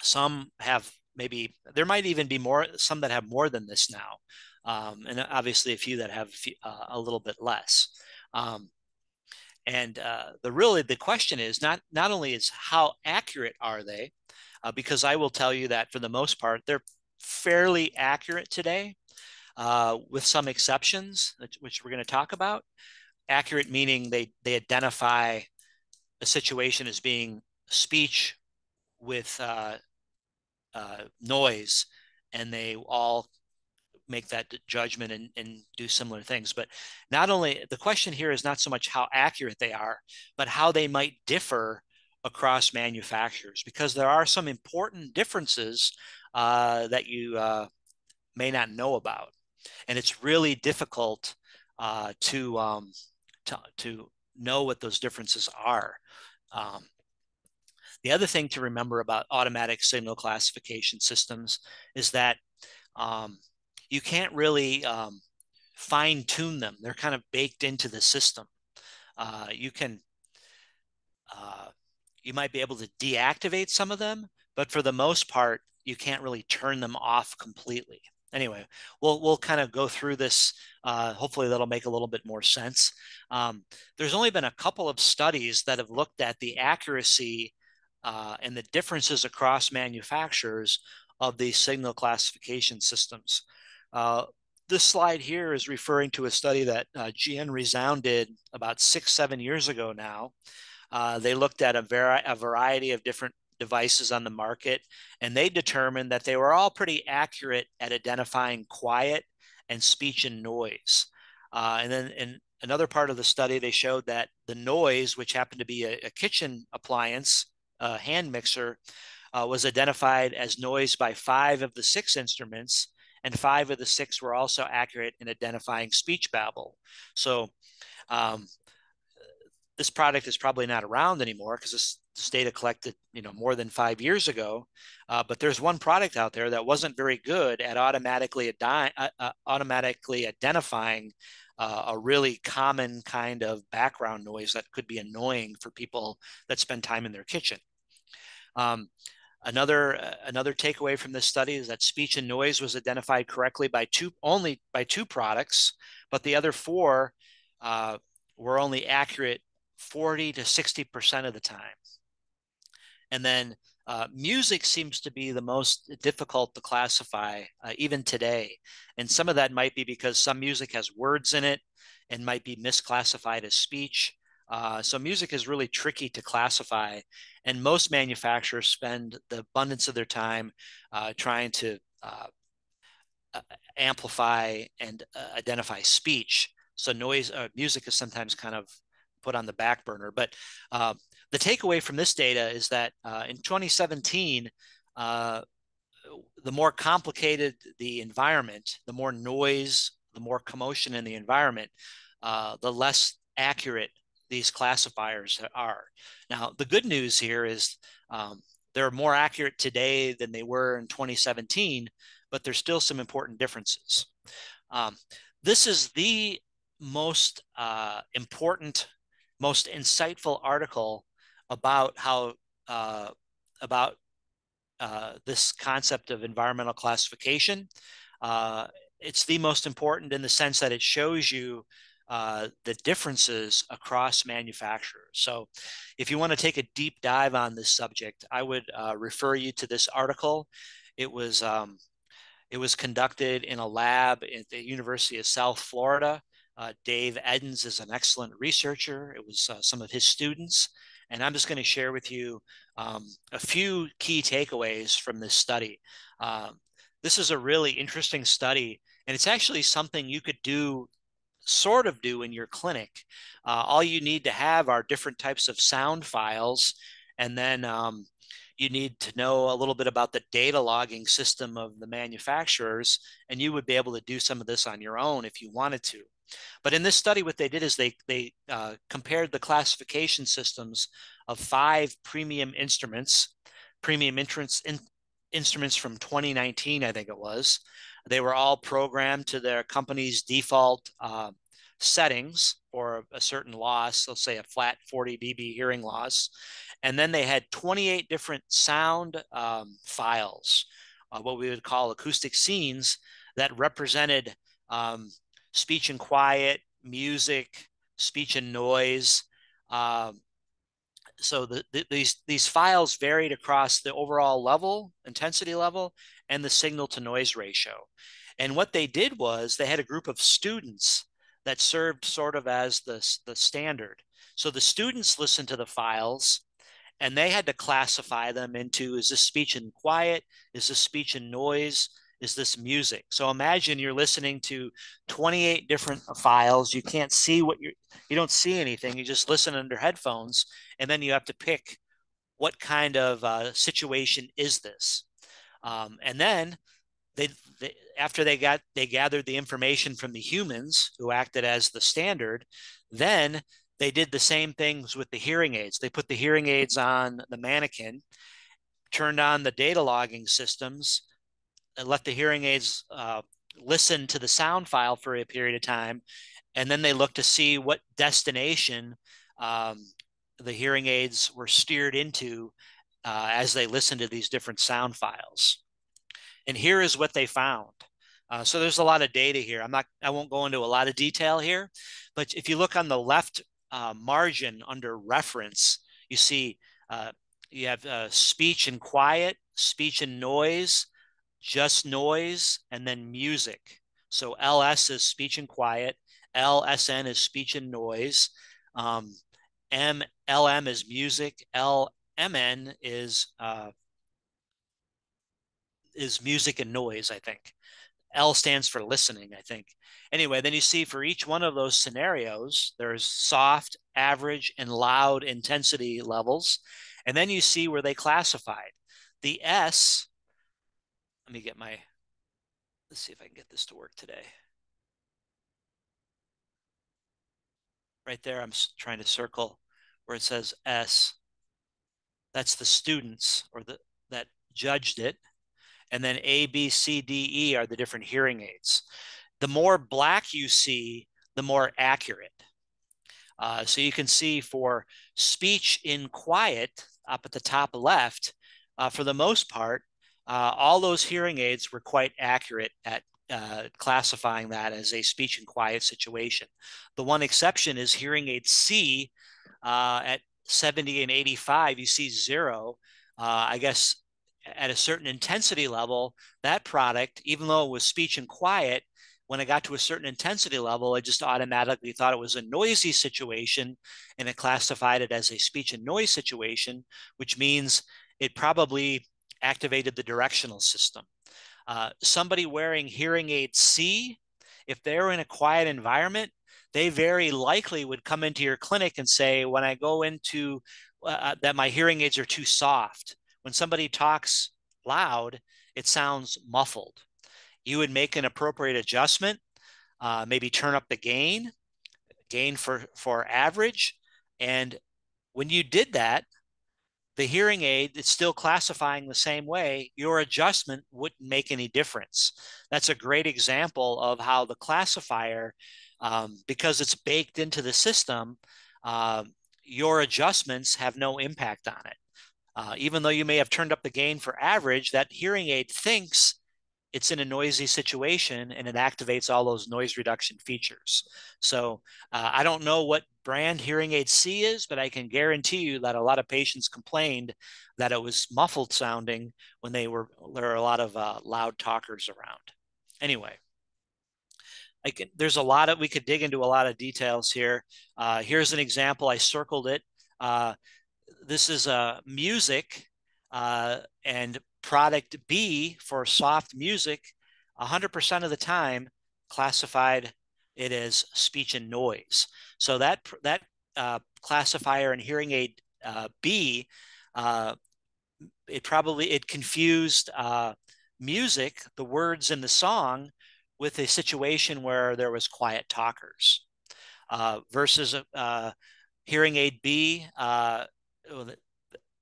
some have maybe, there might even be some that have more than this now. And obviously a few that have a little bit less. Um, and the question is not only is how accurate are they, because I will tell you that for the most part, they're fairly accurate today, with some exceptions, which we're going to talk about. Accurate meaning they identify a situation as being speech with noise, and they all make that judgment and do similar things. But not only, the question here is not so much how accurate they are, but how they might differ across manufacturers, because there are some important differences that you may not know about, and it's really difficult to know what those differences are. Um, the other thing to remember about automatic signal classification systems is that um, you can't really fine tune them. They're kind of baked into the system. You can you might be able to deactivate some of them, but for the most part, you can't really turn them off completely. Anyway, we'll kind of go through this. Hopefully, that'll make a little bit more sense. There's only been a couple of studies that have looked at the accuracy and the differences across manufacturers of these signal classification systems. Uh, this slide here is referring to a study that GN Resound did about 6, 7 years ago now. They looked at a variety of different devices on the market, and they determined that they were all pretty accurate at identifying quiet and speech and noise. And then in another part of the study, they showed that the noise, which happened to be a kitchen appliance, a hand mixer, was identified as noise by 5 of the 6 instruments, and 5 of the 6 were also accurate in identifying speech babble. So um, this product is probably not around anymore because this data collected, more than 5 years ago. But there's one product out there that wasn't very good at automatically identifying a really common kind of background noise that could be annoying for people that spend time in their kitchen. Um, another takeaway from this study is that speech and noise was identified correctly only by 2 products, but the other 4 uh, were only accurate 40 to 60% of the time. And then music seems to be the most difficult to classify, even today. And some of that might be because some music has words in it and might be misclassified as speech. So music is really tricky to classify. And most manufacturers spend the abundance of their time trying to uh, amplify and identify speech. So music is sometimes kind of put on the back burner. But the takeaway from this data is that in 2017, uh, the more complicated the environment, the more noise, the more commotion in the environment, the less accurate these classifiers are. Now, the good news here is they're more accurate today than they were in 2017, but there's still some important differences. Um, this is the most important, most insightful article about how uh, about this concept of environmental classification. Uh, it's the most important in the sense that it shows you the differences across manufacturers. So, if you want to take a deep dive on this subject, I would refer you to this article. It was um, it was conducted in a lab at the University of South Florida. Dave Edens is an excellent researcher. It was some of his students. And I'm just going to share with you a few key takeaways from this study. Um, this is a really interesting study, and it's actually something you could do in your clinic. All you need to have are different types of sound files, and then you need to know a little bit about the data logging system of the manufacturers, and you would be able to do some of this on your own if you wanted to. But in this study, what they did is they compared the classification systems of 5 premium instruments from 2019, I think it was. They were all programmed to their company's default settings for a certain loss, let's say a flat 40 dB hearing loss. And then they had 28 different sound files, what we would call acoustic scenes, that represented um, speech and quiet, music, speech and noise. Um, so these files varied across the overall level, intensity level, and the signal to noise ratio. And what they did was they had a group of students that served sort of as the standard. So the students listened to the files and they had to classify them into, is this speech and quiet? Is this speech and noise? Is this music? So imagine you're listening to 28 different files. You can't see you don't see anything. You just listen under headphones, and then you have to pick what kind of situation is this. And then they after they gathered the information from the humans who acted as the standard, then they did the same things with the hearing aids. They put the hearing aids on the mannequin, turned on the data logging systems, and let the hearing aids listen to the sound file for a period of time, and then they looked to see what destination um, the hearing aids were steered into as they listened to these different sound files. And here is what they found. So there's a lot of data here. I won't go into a lot of detail here, but if you look on the left margin under reference, you see you have speech and quiet, speech and noise, just noise, and then music. So LS is speech and quiet, LSN is speech and noise, MLM is music, LMN is music and noise, I think. L stands for listening, I think. Anyway, then you see for each one of those scenarios, there's soft, average, and loud intensity levels. And then you see where they classified. The S, let me get my, let's see if I can get this to work today. Right there, I'm trying to circle where it says S. That's the students or the that judged it. And then A, B, C, D, E are the different hearing aids. The more black you see, the more accurate. So you can see for speech in quiet up at the top left, for the most part, all those hearing aids were quite accurate at classifying that as a speech and quiet situation. The one exception is hearing aid C at 70 and 85, you see zero. I guess at a certain intensity level, that product, even though it was speech and quiet, when it got to a certain intensity level, it just automatically thought it was a noisy situation and it classified it as a speech and noise situation, which means it probably activated the directional system. Somebody wearing hearing aid C, if they're in a quiet environment, they very likely would come into your clinic and say, when I go into that my hearing aids are too soft. When somebody talks loud, it sounds muffled. You would make an appropriate adjustment, maybe turn up the gain for average. And when you did that, the hearing aid it's still classifying the same way, your adjustment wouldn't make any difference. That's a great example of how the classifier, because it's baked into the system, your adjustments have no impact on it. Even though you may have turned up the gain for average, that hearing aid thinks it's in a noisy situation and it activates all those noise reduction features. So I don't know what brand hearing aid C is, but I can guarantee you that a lot of patients complained that it was muffled sounding when there were a lot of loud talkers around. Anyway, there's a lot of we could dig into a lot of details here. Here's an example. I circled it. Uh, this is music and product B for soft music, 100% of the time classified it as speech and noise. So that classifier in hearing aid B, uh, it confused music, the words in the song, with a situation where there was quiet talkers versus hearing aid B.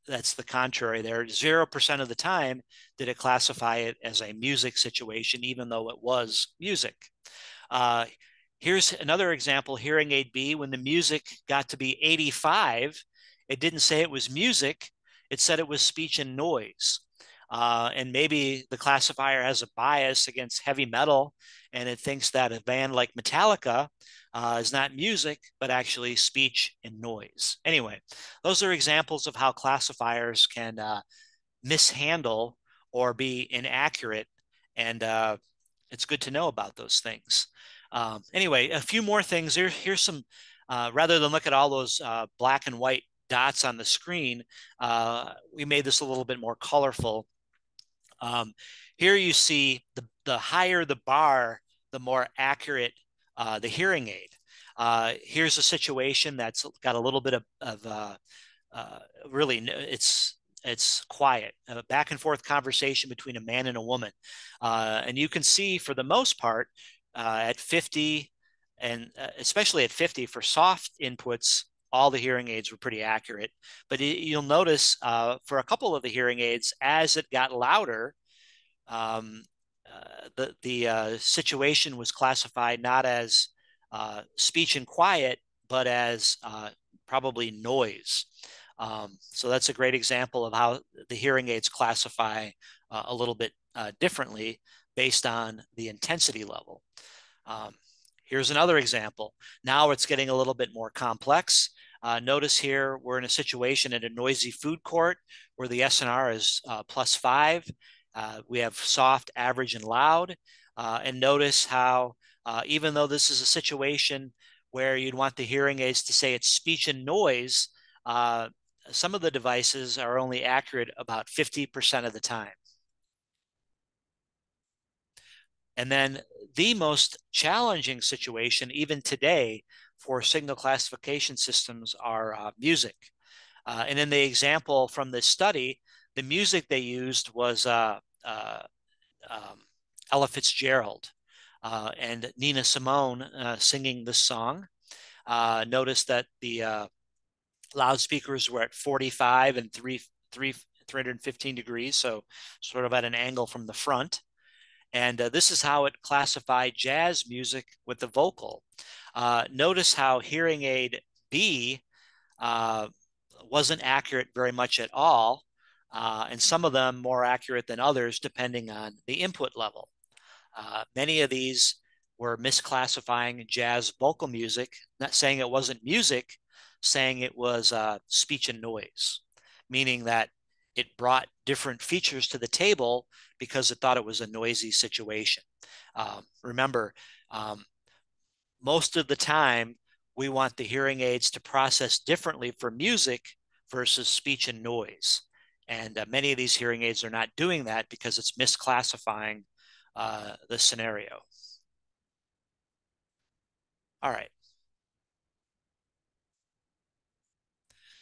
That's the contrary there. 0% of the time did it classify it as a music situation, even though it was music. Uh, Here's another example, hearing aid B, when the music got to be 85, it didn't say it was music, it said it was speech and noise. And maybe the classifier has a bias against heavy metal and it thinks that a band like Metallica is not music, but actually speech and noise. Anyway, those are examples of how classifiers can mishandle or be inaccurate. And it's good to know about those things. Anyway, a few more things. Here's some, rather than look at all those black and white dots on the screen, we made this a little bit more colorful. Here you see the higher the bar, the more accurate the hearing aid. Here's a situation that's got a little bit of really it's quiet, a back and forth conversation between a man and a woman, and you can see for the most part at 50 and especially at 50 for soft inputs all the hearing aids were pretty accurate. But you'll notice for a couple of the hearing aids, as it got louder, um, the situation was classified not as speech and quiet, but as probably noise. So that's a great example of how the hearing aids classify a little bit differently based on the intensity level. Um, Here's another example. Now it's getting a little bit more complex. Notice here we're in a situation at a noisy food court where the SNR is +5. We have soft, average, and loud. And notice how, even though this is a situation where you'd want the hearing aids to say it's speech and noise, uh, some of the devices are only accurate about 50% of the time. And then the most challenging situation, even today, for signal classification systems are music. And in the example from this study, the music they used was um, Ella Fitzgerald and Nina Simone singing this song. Notice that the loudspeakers were at 45 and 315 degrees, so sort of at an angle from the front. And this is how it classified jazz music with the vocal. Notice how hearing aid B uh, wasn't accurate very much at all, and some of them more accurate than others, depending on the input level. Many of these were misclassifying jazz vocal music, not saying it wasn't music, saying it was speech and noise, meaning that it brought different features to the table because it thought it was a noisy situation. Remember, um, most of the time, we want the hearing aids to process differently for music versus speech and noise. And many of these hearing aids are not doing that because it's misclassifying the scenario. All right.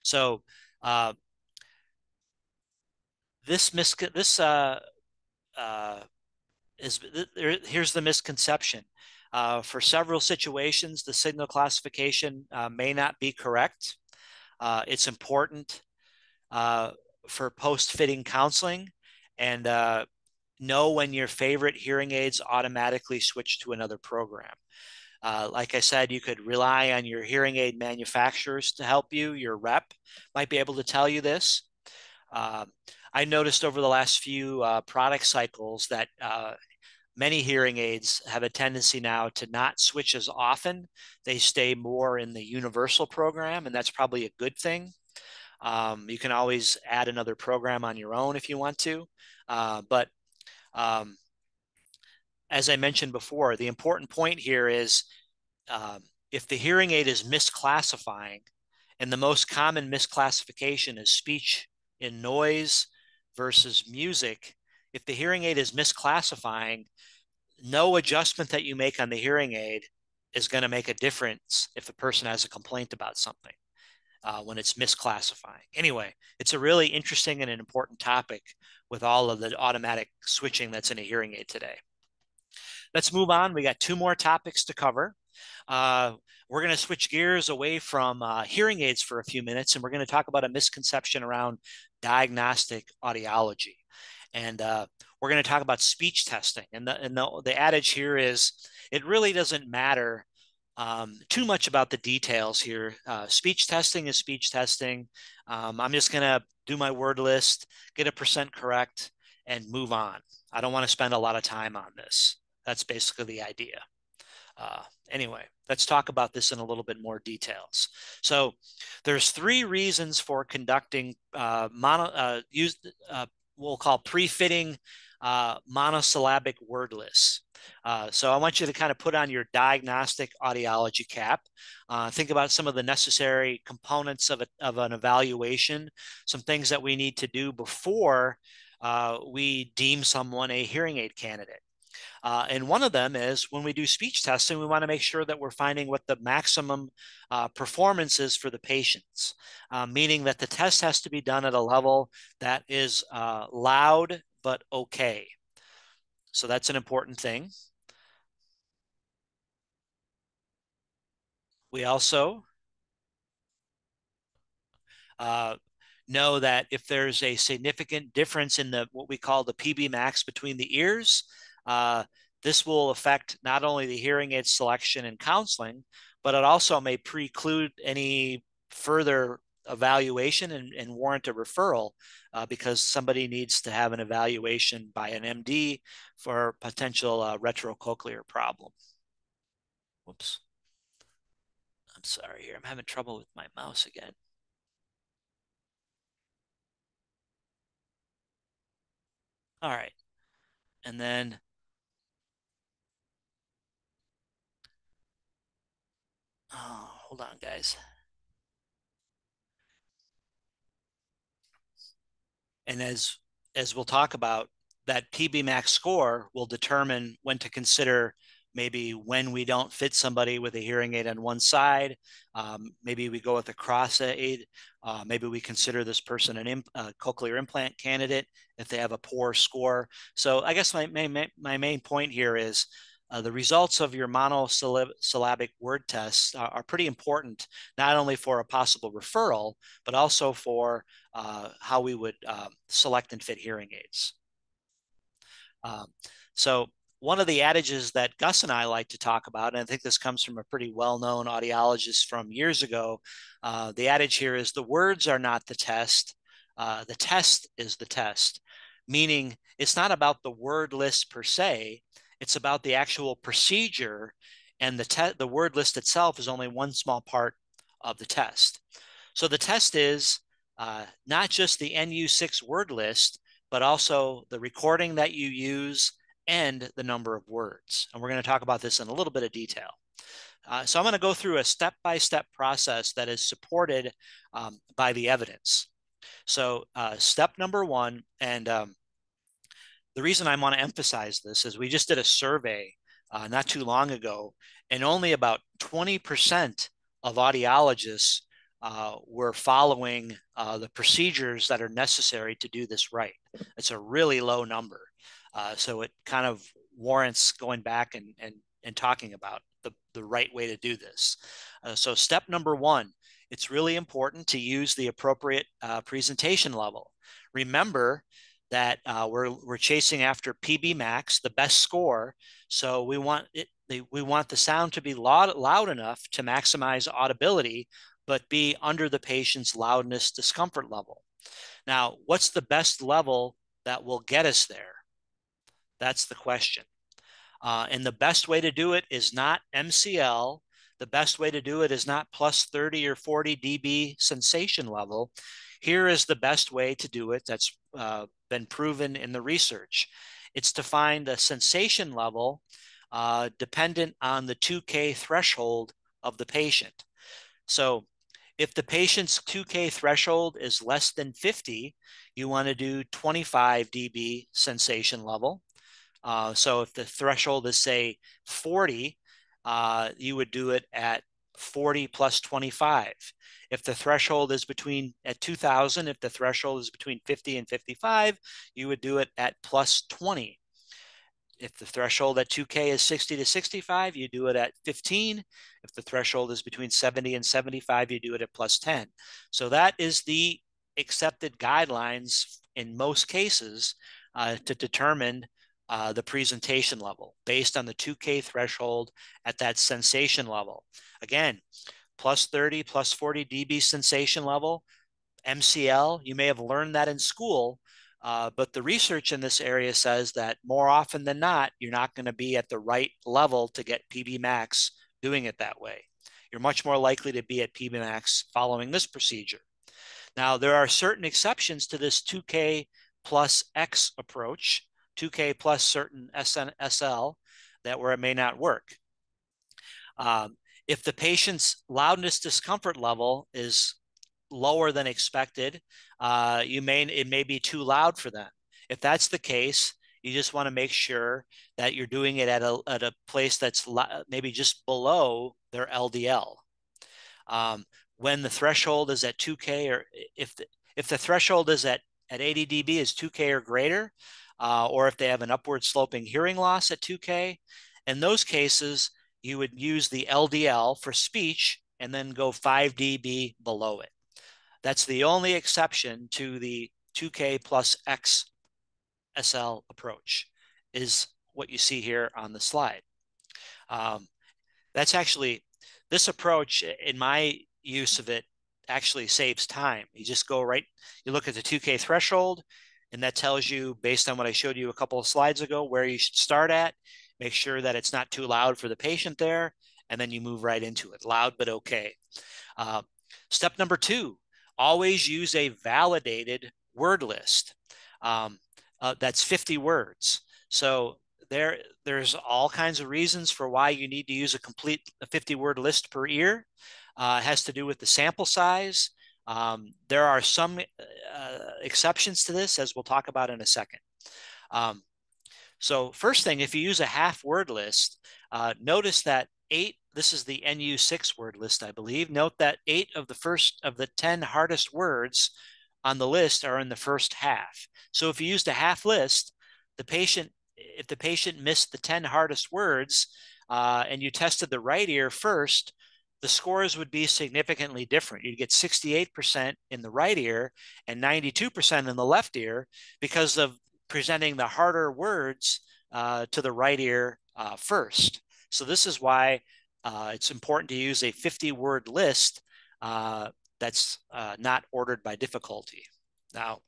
So uh, this uh, is here's the misconception. For several situations, the signal classification may not be correct. It's important uh, for post-fitting counseling and know when your favorite hearing aids automatically switch to another program. Like I said, you could rely on your hearing aid manufacturers to help you. Your rep might be able to tell you this. Uh, I noticed over the last few product cycles that many hearing aids have a tendency now to not switch as often. They stay more in the universal program, and that's probably a good thing. You can always add another program on your own if you want to. But um, as I mentioned before, the important point here is um, if the hearing aid is misclassifying, and the most common misclassification is speech in noise versus music, if the hearing aid is misclassifying, no adjustment that you make on the hearing aid is going to make a difference if a person has a complaint about something when it's misclassifying. Anyway, it's a really interesting and an important topic with all of the automatic switching that's in a hearing aid today. Let's move on. We got two more topics to cover. We're going to switch gears away from hearing aids for a few minutes, and we're going to talk about a misconception around diagnostic audiology. And we're going to talk about speech testing. And the adage here is it really doesn't matter too much about the details here. Speech testing is speech testing. I'm just going to do my word list, get a percent correct, and move on. I don't want to spend a lot of time on this. That's basically the idea. Anyway, let's talk about this in a little bit more details. So there's three reasons for conducting we'll call pre-fitting monosyllabic word lists. So I want you to kind of put on your diagnostic audiology cap. Think about some of the necessary components of an evaluation, some things that we need to do before we deem someone a hearing aid candidate. And one of them is when we do speech testing, we want to make sure that we're finding what the maximum performance is for the patients, meaning that the test has to be done at a level that is loud but okay. So that's an important thing. We also uh, know that if there's a significant difference in the what we call the PB max between the ears, uh, this will affect not only the hearing aid selection and counseling, but it also may preclude any further evaluation and warrant a referral because somebody needs to have an evaluation by an MD for potential retrocochlear problem. Whoops. I'm sorry here. I'm having trouble with my mouse again. All right. And then, oh, hold on, guys. And as we'll talk about, that PB max score will determine when to consider maybe when we don't fit somebody with a hearing aid on one side. Maybe we go with a cross aid. Maybe we consider this person an cochlear implant candidate if they have a poor score. So I guess my main point here is the results of your monosyllabic word tests are pretty important, not only for a possible referral, but also for how we would select and fit hearing aids. Um, so one of the adages that Gus and I like to talk about, and I think this comes from a pretty well-known audiologist from years ago, the adage here is the words are not the test is the test, meaning it's not about the word list per se, it's about the actual procedure, and the word list itself is only one small part of the test. So the test is not just the NU6 word list, but also the recording that you use and the number of words. And we're going to talk about this in a little bit of detail. So I'm going to go through a step-by-step process that is supported by the evidence. So step number one, and the reason I want to emphasize this is we just did a survey not too long ago, and only about 20% of audiologists were following the procedures that are necessary to do this right. It's a really low number. So it kind of warrants going back and talking about the right way to do this. So step number one, it's really important to use the appropriate presentation level. Remember that we're chasing after PB max, the best score. So we want the sound to be loud enough to maximize audibility, but be under the patient's loudness discomfort level. Now, what's the best level that will get us there? That's the question. And the best way to do it is not MCL. The best way to do it is not plus 30 or 40 dB sensation level. Here is the best way to do it that's been proven in the research. It's to find a sensation level dependent on the 2K threshold of the patient. So if the patient's 2K threshold is less than 50, you want to do 25 dB sensation level. So if the threshold is, say, 40, you would do it at 40 plus 25. If the threshold is at 2000, if the threshold is between 50 and 55, you would do it at plus 20. If the threshold at 2K is 60 to 65, you do it at 15. If the threshold is between 70 and 75, you do it at plus 10. So that is the accepted guidelines in most cases to determine the presentation level based on the 2K threshold at that sensation level. Again, plus 30, plus 40 dB sensation level, MCL, you may have learned that in school, but the research in this area says that more often than not, you're not going to be at the right level to get PB max doing it that way. You're much more likely to be at PB max following this procedure. Now, there are certain exceptions to this 2K plus X approach, 2K plus certain SL, that where it may not work. If the patient's loudness discomfort level is lower than expected, it may be too loud for them. If that's the case, you just want to make sure that you're doing it at a place that's maybe just below their LDL. When the threshold is at 2K, or if the threshold is at 80 dB is 2K or greater, or if they have an upward sloping hearing loss at 2K, in those cases, you would use the LDL for speech and then go 5 dB below it. That's the only exception to the 2K plus X SL approach, is what you see here on the slide. That's actually, this approach, in my use of it, actually saves time. You just go right, you look at the 2K threshold, and that tells you, based on what I showed you a couple of slides ago, where you should start at. Make sure that it's not too loud for the patient there, and then you move right into it. Loud, but okay. Step number two, always use a validated word list. That's 50 words. So there's all kinds of reasons for why you need to use a 50-word list per ear. It has to do with the sample size. There are some exceptions to this, as we'll talk about in a second. Um, so first thing, if you use a half word list, notice that this is the NU6 word list, I believe. Note that 8 of the 10 hardest words on the list are in the first half. So if you used a half list, if the patient missed the 10 hardest words and you tested the right ear first, the scores would be significantly different. You'd get 68% in the right ear and 92% in the left ear because of presenting the harder words to the right ear first. So this is why it's important to use a 50-word list that's not ordered by difficulty. Now,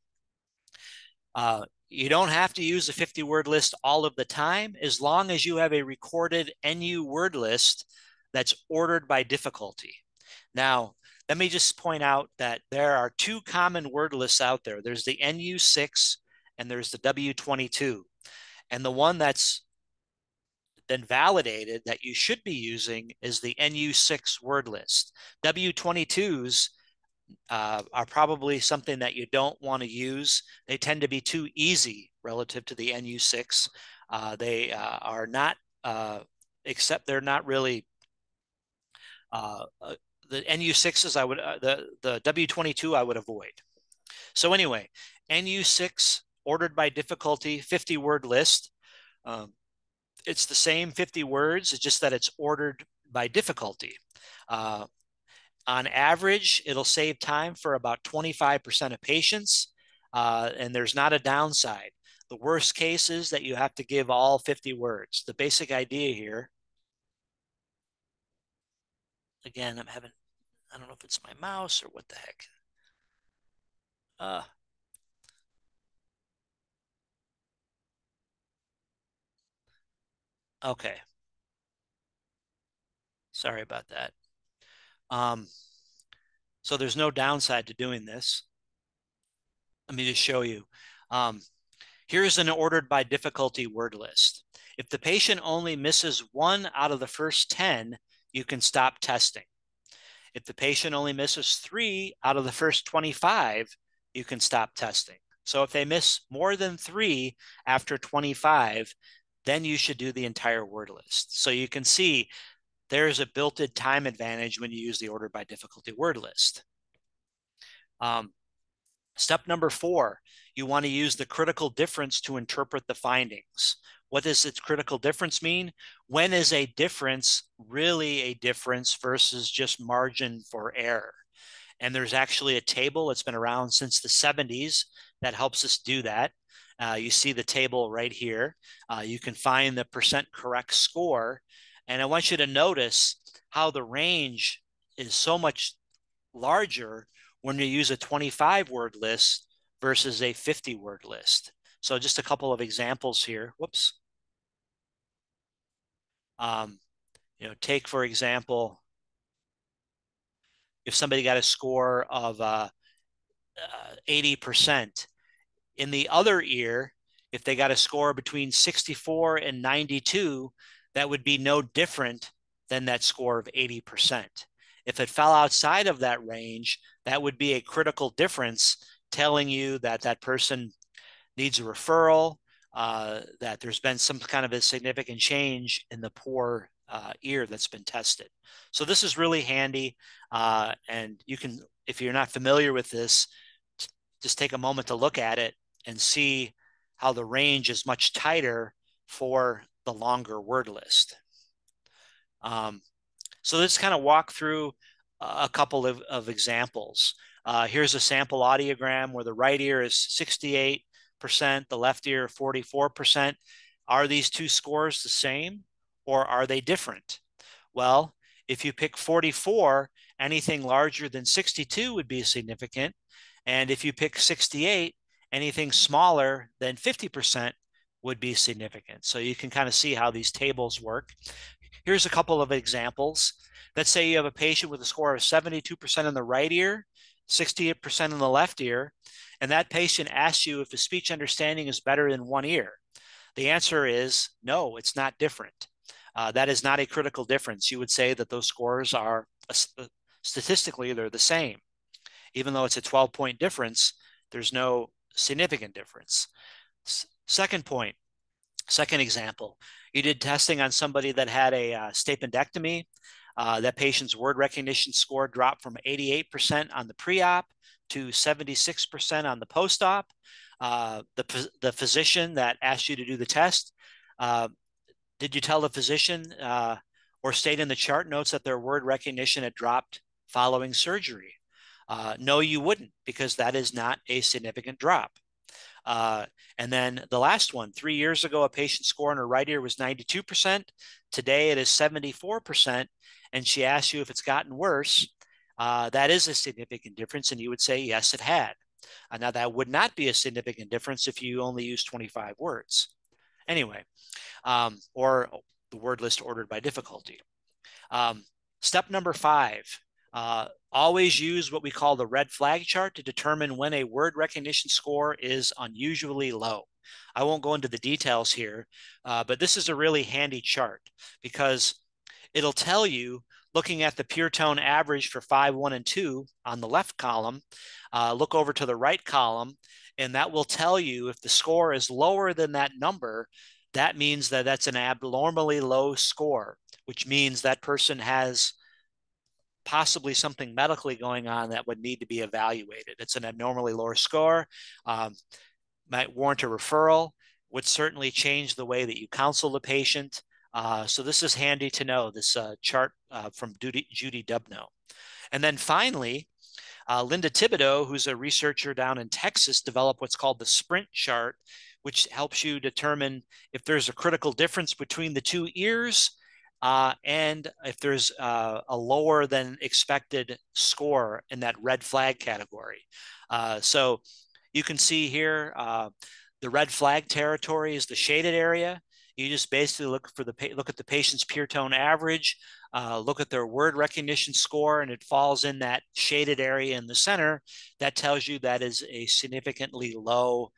you don't have to use a 50-word list all of the time as long as you have a recorded NU word list that's ordered by difficulty. Now, let me just point out that there are two common word lists out there. There's the NU6 and there's the W22. And the one that's been validated that you should be using is the NU6 word list. W22s are probably something that you don't want to use. They tend to be too easy relative to the NU6. They are not, except they're not really the NU6s. The W22 I would avoid. So anyway, NU6 ordered by difficulty 50-word list. Um, it's the same 50 words, it's just that it's ordered by difficulty. Uh, on average, it'll save time for about 25% of patients, and there's not a downside. The worst case is that you have to give all 50 words. The basic idea here, again, I don't know if it's my mouse or what the heck. Uh, okay, sorry about that. Um, so there's no downside to doing this. Let me just show you. Um, Here's an ordered by difficulty word list. If the patient only misses 1 out of the first 10, you can stop testing. If the patient only misses 3 out of the first 25, you can stop testing. So if they miss more than 3 after 25, then you should do the entire word list. So you can see there's a built-in time advantage when you use the ordered by difficulty word list. Step number 4, you want to use the critical difference to interpret the findings. What does its critical difference mean? When is a difference really a difference versus just margin for error? And there's actually a table that's been around since the 70s that helps us do that. You see the table right here. You can find the percent correct score. And I want you to notice how the range is so much larger when you use a 25-word list versus a 50-word list. So just a couple of examples here. Whoops. Um, take for example, if somebody got a score of 80%, in the other ear, if they got a score between 64 and 92, that would be no different than that score of 80%. If it fell outside of that range, that would be a critical difference telling you that that person needs a referral, that there's been some kind of a significant change in the poor ear that's been tested. So this is really handy. And you can, if you're not familiar with this, just take a moment to look at it and see how the range is much tighter for the longer word list. So let's kind of walk through a couple of examples. Here's a sample audiogram where the right ear is 68%, the left ear 44%. Are these two scores the same or are they different? Well, if you pick 44, anything larger than 62 would be significant. And if you pick 68, anything smaller than 50% would be significant. So you can kind of see how these tables work. Here's a couple of examples. Let's say you have a patient with a score of 72% in the right ear, 68% in the left ear, and that patient asks you if his speech understanding is better in one ear. The answer is no, it's not different. That is not a critical difference. You would say that those scores are statistically, they're the same. Even though it's a 12-point difference, there's no significant difference. Second point, second example, you did testing on somebody that had a stapendectomy. That patient's word recognition score dropped from 88% on the pre-op to 76% on the post-op. The physician that asked you to do the test, uh, did you tell the physician or state in the chart notes that their word recognition had dropped following surgery? No, you wouldn't, because that is not a significant drop. Uh, and then the last one, 3 years ago, a patient's score on her right ear was 92%. Today it is 74%. And she asked you if it's gotten worse. That is a significant difference. And you would say, yes, it had. Now, that would not be a significant difference if you only use 25 words. Anyway, or the word list ordered by difficulty. Step number 5, always use what we call the red flag chart to determine when a word recognition score is unusually low. I won't go into the details here, but this is a really handy chart because it'll tell you, looking at the pure tone average for 5, 1, and 2 on the left column, look over to the right column, and that will tell you if the score is lower than that number, that means that that's an abnormally low score, which means that person has possibly something medically going on that would need to be evaluated. It's an abnormally lower score, might warrant a referral, would certainly change the way that you counsel the patient. So this is handy to know, this chart from Judy Dubno. And then finally, Linda Thibodeau, who's a researcher down in Texas, developed what's called the sprint chart, which helps you determine if there's a critical difference between the two ears and if there's a lower than expected score in that red flag category. So you can see here, the red flag territory is the shaded area. You just basically look at the patient's pure tone average, look at their word recognition score, and it falls in that shaded area in the center. That tells you that is a significantly low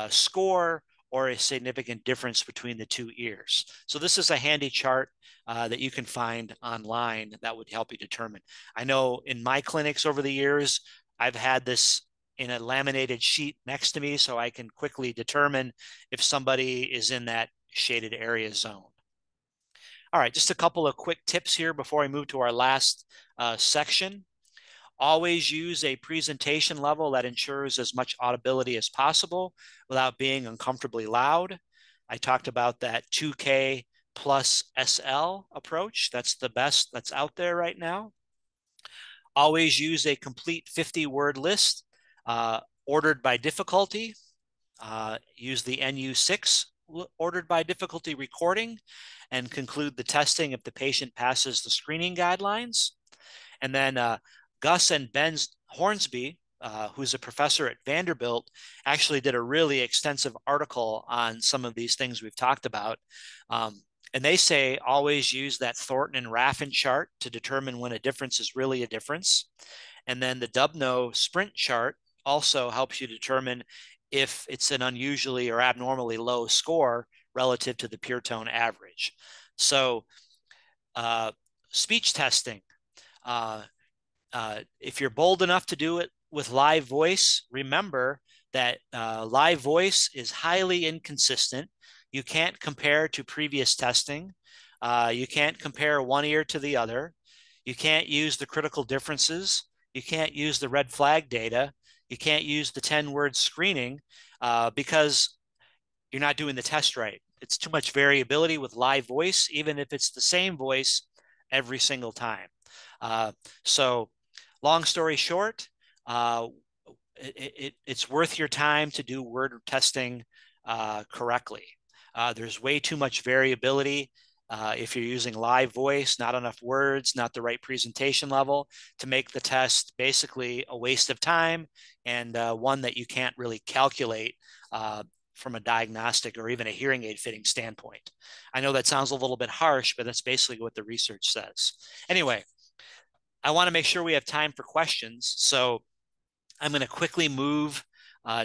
score or a significant difference between the two ears. So this is a handy chart that you can find online that would help you determine. I know in my clinics over the years, I've had this in a laminated sheet next to me so I can quickly determine if somebody is in that shaded area zone. All right, just a couple of quick tips here before I move to our last section. Always use a presentation level that ensures as much audibility as possible without being uncomfortably loud. I talked about that 2K plus SL approach. That's the best that's out there right now. Always use a complete 50-word list ordered by difficulty. Use the NU6 ordered by difficulty recording and conclude the testing if the patient passes the screening guidelines. And then Gus and Ben Hornsby, who's a professor at Vanderbilt, actually did a really extensive article on some of these things we've talked about. And they say always use that Thornton and Raffin chart to determine when a difference is really a difference. And then the Dubno sprint chart also helps you determine if it's an unusually or abnormally low score relative to the pure tone average. So speech testing, if you're bold enough to do it with live voice, remember that live voice is highly inconsistent. You can't compare to previous testing. You can't compare one ear to the other. You can't use the critical differences. You can't use the red flag data. You can't use the 10-word screening because you're not doing the test right. It's too much variability with live voice, even if it's the same voice every single time. So long story short, it's worth your time to do word testing correctly. There's way too much variability if you're using live voice, not enough words, not the right presentation level to make the test basically a waste of time and one that you can't really calculate from a diagnostic or even a hearing aid fitting standpoint. I know that sounds a little bit harsh, but that's basically what the research says. Anyway, I want to make sure we have time for questions. So I'm going to quickly move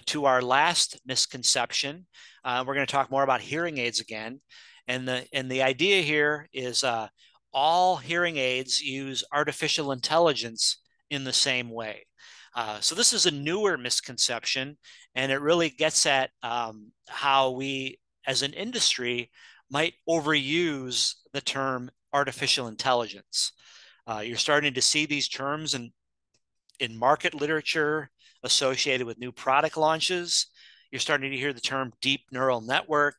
to our last misconception. We're going to talk more about hearing aids again. And the idea here is all hearing aids use artificial intelligence in the same way. So this is a newer misconception, and it really gets at how we, as an industry, might overuse the term artificial intelligence. You're starting to see these terms in market literature associated with new product launches. You're starting to hear the term deep neural network,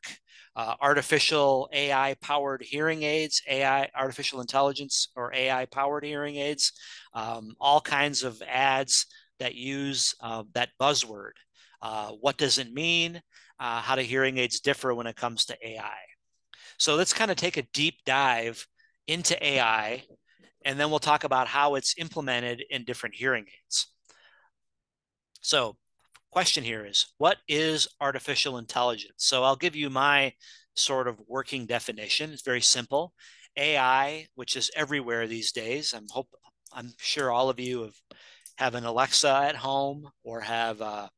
artificial AI powered hearing aids, AI, artificial intelligence or AI powered hearing aids, all kinds of ads that use that buzzword. What does it mean? How do hearing aids differ when it comes to AI? So let's kind of take a deep dive into AI, and then we'll talk about how it's implemented in different hearing aids. So, question here is, what is artificial intelligence? So I'll give you my sort of working definition. It's very simple. AI, which is everywhere these days. I'm sure all of you have an Alexa at home or have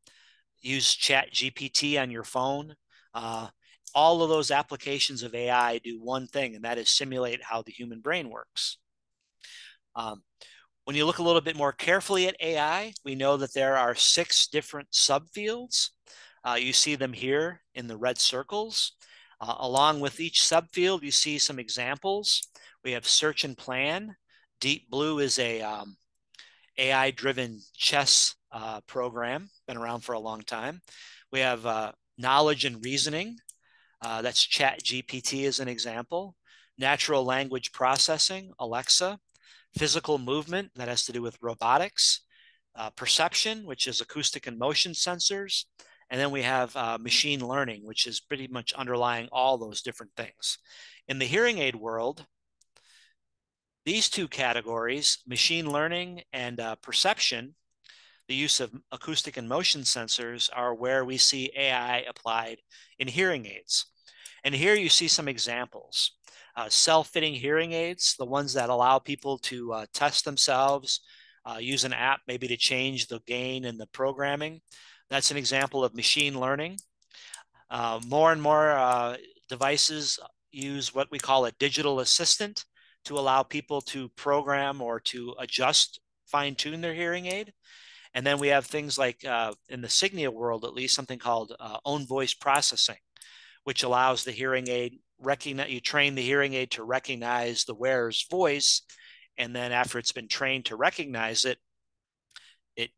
used Chat GPT on your phone. Uh, all of those applications of AI do one thing, and that is simulate how the human brain works. Um, when you look a little bit more carefully at AI, we know that there are 6 different subfields. You see them here in the red circles. Along with each subfield, you see some examples. We have search and plan. Deep Blue is a AI-driven chess program, been around for a long time. We have knowledge and reasoning. That's Chat GPT as an example. Natural language processing, Alexa. Physical movement, that has to do with robotics. Perception, which is acoustic and motion sensors. And then we have machine learning, which is pretty much underlying all those different things. In the hearing aid world, these two categories, machine learning and perception, the use of acoustic and motion sensors, are where we see AI applied in hearing aids. And here you see some examples. Self-fitting hearing aids, the ones that allow people to test themselves, use an app maybe to change the gain and the programming. That's an example of machine learning. More and more devices use what we call a digital assistant to allow people to program or to adjust, fine tune their hearing aid. And then we have things like in the Signia world, at least, something called own voice processing, which allows the hearing aid recognize, you train the hearing aid to recognize the wearer's voice. And then after it's been trained to recognize it, it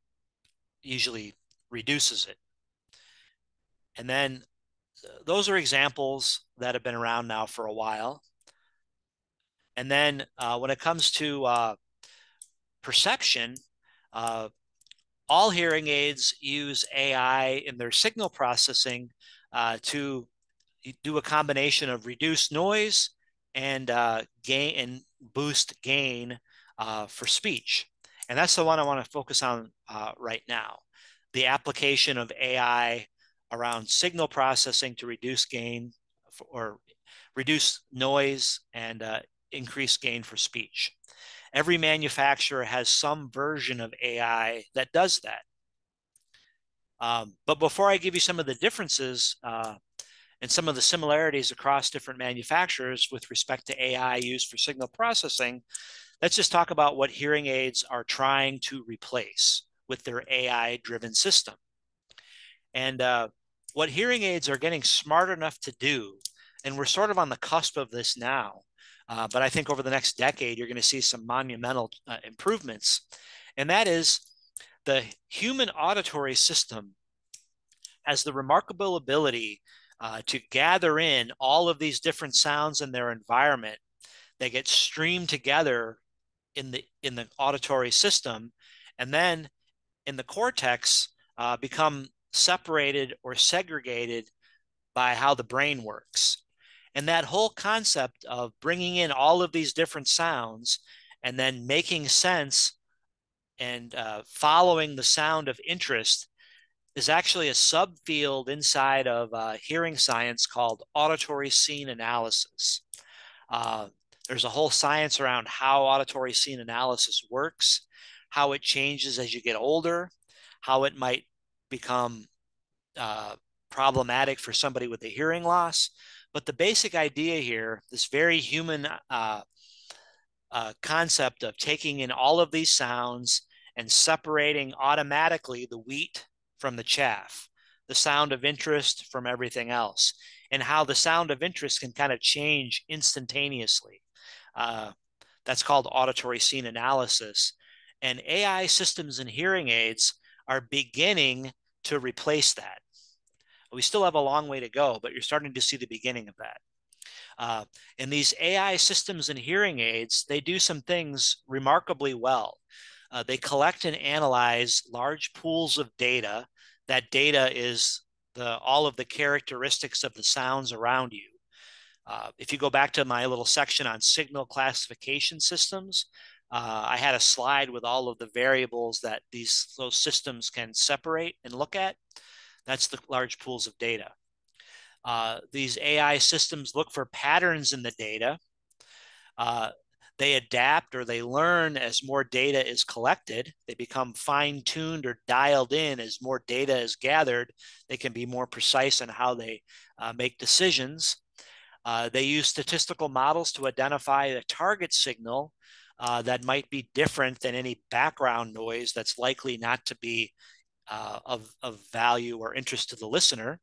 usually reduces it. And then those are examples that have been around now for a while. And then when it comes to perception, uh, all hearing aids use AI in their signal processing to do a combination of reduce noise and gain and boost gain for speech. And that's the one I want to focus on right now. The application of AI around signal processing to reduce gain or reduce noise and increase gain for speech. Every manufacturer has some version of AI that does that. But before I give you some of the differences and some of the similarities across different manufacturers with respect to AI used for signal processing, let's just talk about what hearing aids are trying to replace with their AI-driven system. And what hearing aids are getting smart enough to do, and we're sort of on the cusp of this now, but I think over the next decade, you're going to see some monumental improvements. And that is the human auditory system has the remarkable ability to gather in all of these different sounds in their environment. They get streamed together in the auditory system, and then in the cortex become separated or segregated by how the brain works. And that whole concept of bringing in all of these different sounds and then making sense and following the sound of interest is actually a subfield inside of hearing science called auditory scene analysis. Uh, there's a whole science around how auditory scene analysis works, how it changes as you get older, how it might become uh, problematic for somebody with a hearing loss. But the basic idea here, this very human concept of taking in all of these sounds and separating automatically the wheat from the chaff, the sound of interest from everything else, and how the sound of interest can kind of change instantaneously. Uh, that's called auditory scene analysis. And AI systems and hearing aids are beginning to replace that. We still have a long way to go, but you're starting to see the beginning of that. Uh, and these AI systems and hearing aids, they do some things remarkably well. They collect and analyze large pools of data. That data is all of the characteristics of the sounds around you. If you go back to my little section on signal classification systems, I had a slide with all of the variables that those systems can separate and look at. That's the large pools of data. These AI systems look for patterns in the data. Uh, they adapt or they learn as more data is collected. They become fine tuned or dialed in as more data is gathered. They can be more precise in how they make decisions. They use statistical models to identify a target signal that might be different than any background noise that's likely not to be of value or interest to the listener.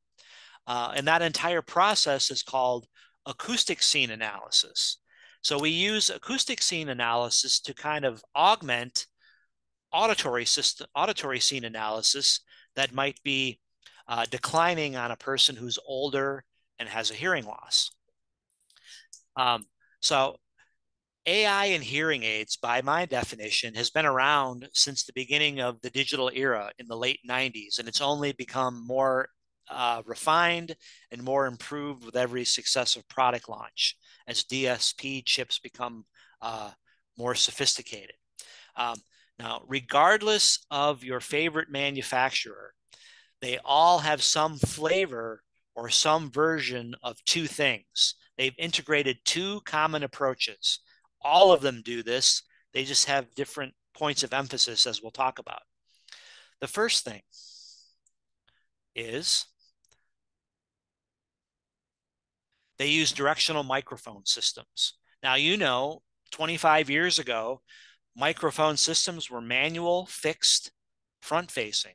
And that entire process is called acoustic scene analysis. So we use acoustic scene analysis to kind of augment auditory scene analysis that might be declining on a person who's older and has a hearing loss. Um, so AI and hearing aids, by my definition, has been around since the beginning of the digital era in the late 90s, and it's only become more refined and more improved with every successive product launch as DSP chips become uh, more sophisticated. Um, Now, regardless of your favorite manufacturer, they all have some flavor or some version of two things. They've integrated two common approaches. All of them do this. They just have different points of emphasis, as we'll talk about. The first thing is they use directional microphone systems. Now, 25 years ago, microphone systems were manual, fixed, front facing,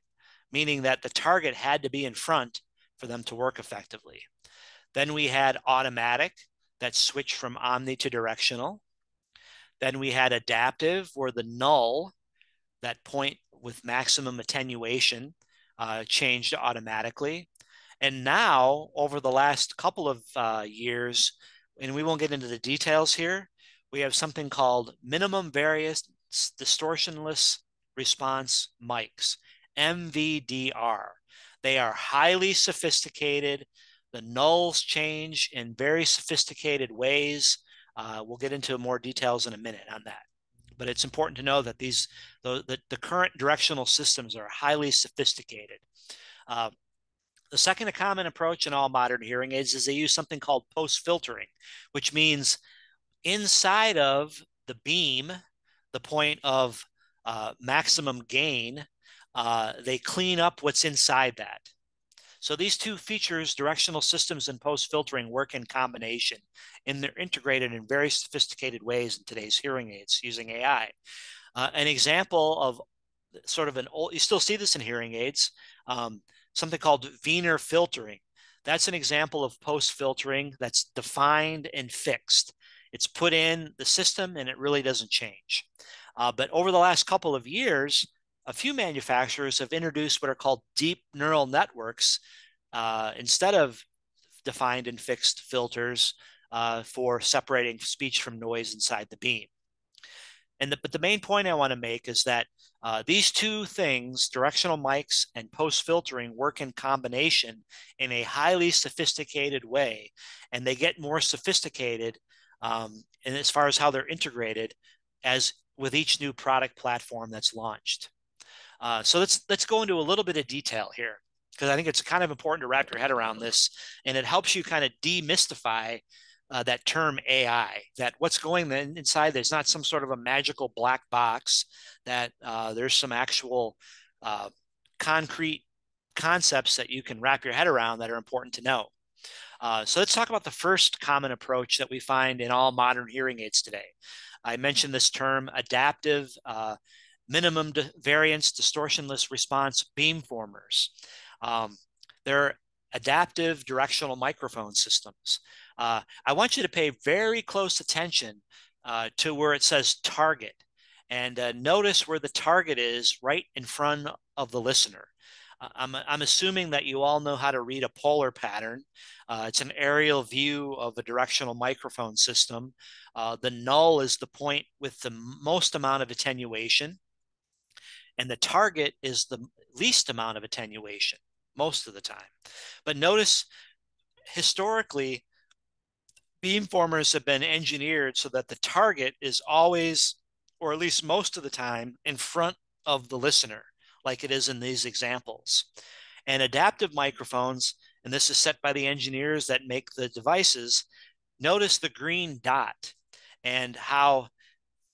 meaning that the target had to be in front for them to work effectively. Then we had automatic that switched from omni to directional. Then we had adaptive, where the null, that point with maximum attenuation, changed automatically. And now, over the last couple of years, and we won't get into the details here, we have something called minimum variance distortionless response mics, MVDR. They are highly sophisticated. The nulls change in very sophisticated ways. We'll get into more details in a minute on that. But it's important to know that the current directional systems are highly sophisticated. Uh, the second common approach in all modern hearing aids is they use something called post filtering, which means inside of the beam, the point of maximum gain, they clean up what's inside that. So these two features, directional systems and post filtering, work in combination, and they're integrated in very sophisticated ways in today's hearing aids using AI. An example of sort of an old, you still see this in hearing aids, um, something called Wiener filtering. That's an example of post filtering that's defined and fixed. It's put in the system and it really doesn't change. But over the last couple of years, a few manufacturers have introduced what are called deep neural networks instead of defined and fixed filters for separating speech from noise inside the beam. But the main point I want to make is that these two things, directional mics and post filtering, work in combination in a highly sophisticated way, and they get more sophisticated and as far as how they're integrated as with each new product platform that's launched. So let's go into a little bit of detail here because I think it's kind of important to wrap your head around this, and it helps you kind of demystify that term AI. That what's going inside there's not some sort of a magical black box. That there's some actual concrete concepts that you can wrap your head around that are important to know. So let's talk about the first common approach that we find in all modern hearing aids today. I mentioned this term adaptive minimum variance distortionless response beamformers. Um, they're adaptive directional microphone systems. I want you to pay very close attention to where it says target and notice where the target is right in front of the listener. I'm assuming that you all know how to read a polar pattern. It's an aerial view of a directional microphone system. The null is the point with the most amount of attenuation, and the target is the least amount of attenuation most of the time. But notice historically, beamformers have been engineered so that the target is always, or at least most of the time, in front of the listener, like it is in these examples. And adaptive microphones, and this is set by the engineers that make the devices, notice the green dot and how,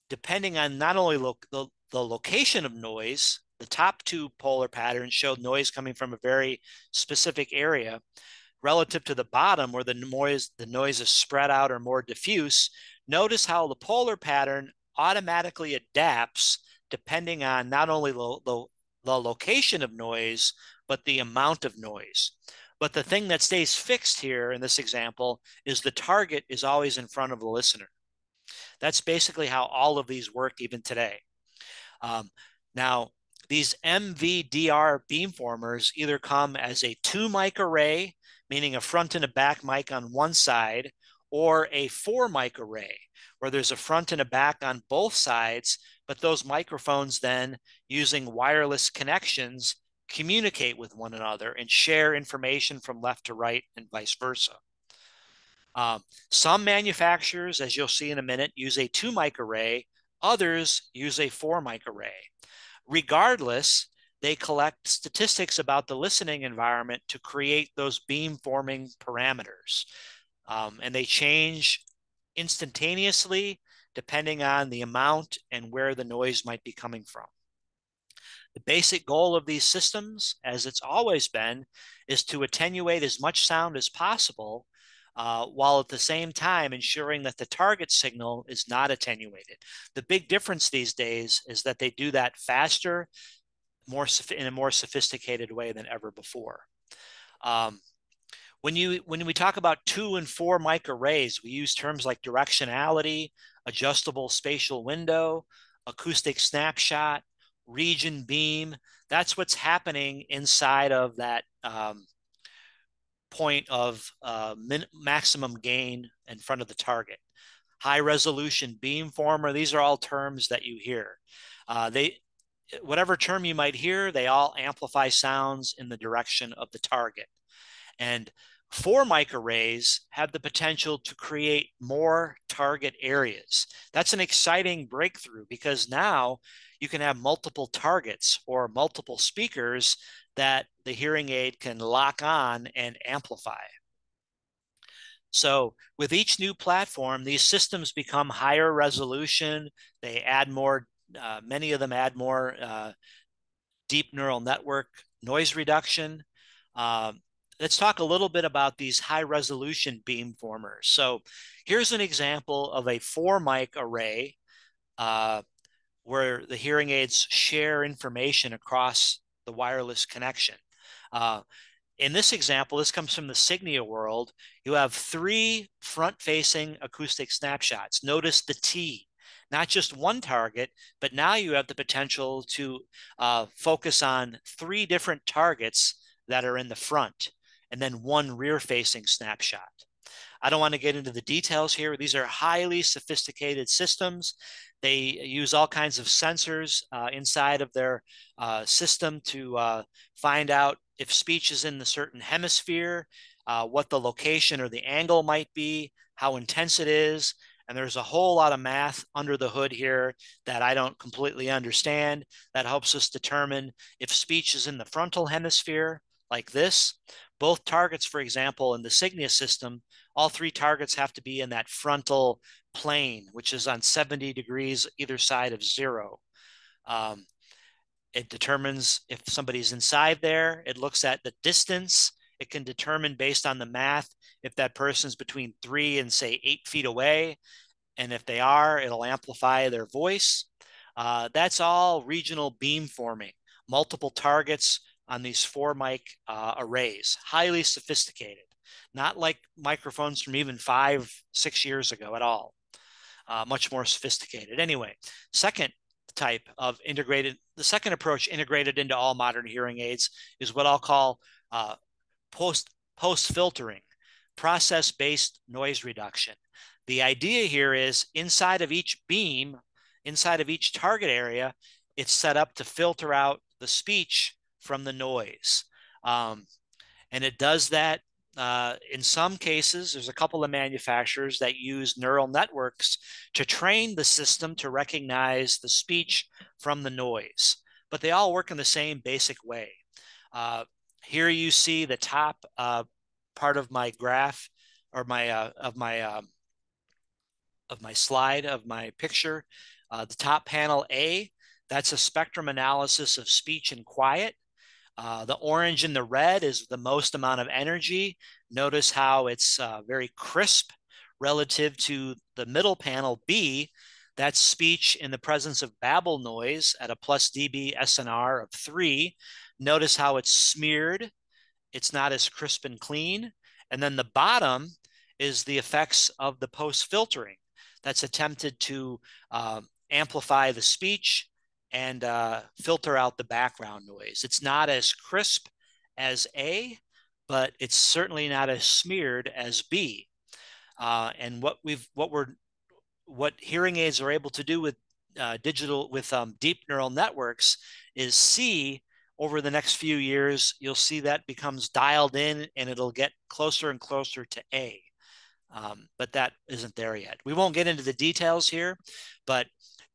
depending on not only the location of noise, the top two polar patterns show noise coming from a very specific area relative to the bottom where the noise is spread out or more diffuse. Notice how the polar pattern automatically adapts depending on not only the location of noise, but the amount of noise. But the thing that stays fixed here in this example is the target is always in front of the listener. That's basically how all of these work even today. Um, Now, these MVDR beamformers either come as a two mic array, meaning a front and a back mic on one side, or a four mic array, where there's a front and a back on both sides, but those microphones then, using wireless connections, communicate with one another and share information from left to right and vice versa. Some manufacturers, as you'll see in a minute, use a two mic array, others use a four mic array. Regardless, they collect statistics about the listening environment to create those beam forming parameters. And they change instantaneously depending on the amount and where the noise might be coming from. The basic goal of these systems, as it's always been, is to attenuate as much sound as possible, while at the same time ensuring that the target signal is not attenuated. The big difference these days is that they do that faster, in a more sophisticated way than ever before. Um, when we talk about two and four mic arrays, we use terms like directionality, adjustable spatial window, acoustic snapshot, region beam. That's what's happening inside of that point of maximum gain in front of the target. High resolution beamformer, these are all terms that you hear. Whatever term you might hear, they all amplify sounds in the direction of the target. And four mic arrays have the potential to create more target areas. That's an exciting breakthrough because now you can have multiple targets or multiple speakers that the hearing aid can lock on and amplify. So with each new platform, these systems become higher resolution. They add more, many of them add more deep neural network noise reduction. Um, let's talk a little bit about these high resolution beamformers. So here's an example of a four mic array uh, where the hearing aids share information across the wireless connection. Uh, in this example, this comes from the Signia world. You have three front-facing acoustic snapshots. Notice the T, not just one target, but now you have the potential to focus on three different targets that are in the front, and then one rear-facing snapshot. I don't want to get into the details here. These are highly sophisticated systems. They use all kinds of sensors inside of their system to find out if speech is in the certain hemisphere, what the location or the angle might be, how intense it is. And there's a whole lot of math under the hood here that I don't completely understand that helps us determine if speech is in the frontal hemisphere, like this. Both targets, for example, in the Signia system, all three targets have to be in that frontal plane, which is on 70 degrees either side of zero. Um, It determines if somebody's inside there. It looks at the distance. It can determine based on the math if that person's between 3 and say 8 feet away. And if they are, it'll amplify their voice. That's all regional beamforming, multiple targets on these four mic arrays, highly sophisticated, not like microphones from even 5, 6 years ago at all, much more sophisticated. Anyway, second type of integrated, the second approach integrated into all modern hearing aids is what I'll call uh, post filtering, process based noise reduction. The idea here is inside of each beam, inside of each target area, it's set up to filter out the speech from the noise. Um, and it does that in some cases. There's a couple of manufacturers that use neural networks to train the system to recognize the speech from the noise, but they all work in the same basic way. Uh, Here you see the top part of my graph or my of my slide of my picture. The top panel A, that's a spectrum analysis of speech and quiet. The orange and the red is the most amount of energy. Notice how it's very crisp relative to the middle panel B. That's speech in the presence of babble noise at a plus dB SNR of 3. Notice how it's smeared. It's not as crisp and clean. And then the bottom is the effects of the post filtering that's attempted to amplify the speech and filter out the background noise. It's not as crisp as A, but it's certainly not as smeared as B. And what hearing aids are able to do with deep neural networks is see over the next few years, you'll see that becomes dialed in and it'll get closer and closer to A. But that isn't there yet. We won't get into the details here, but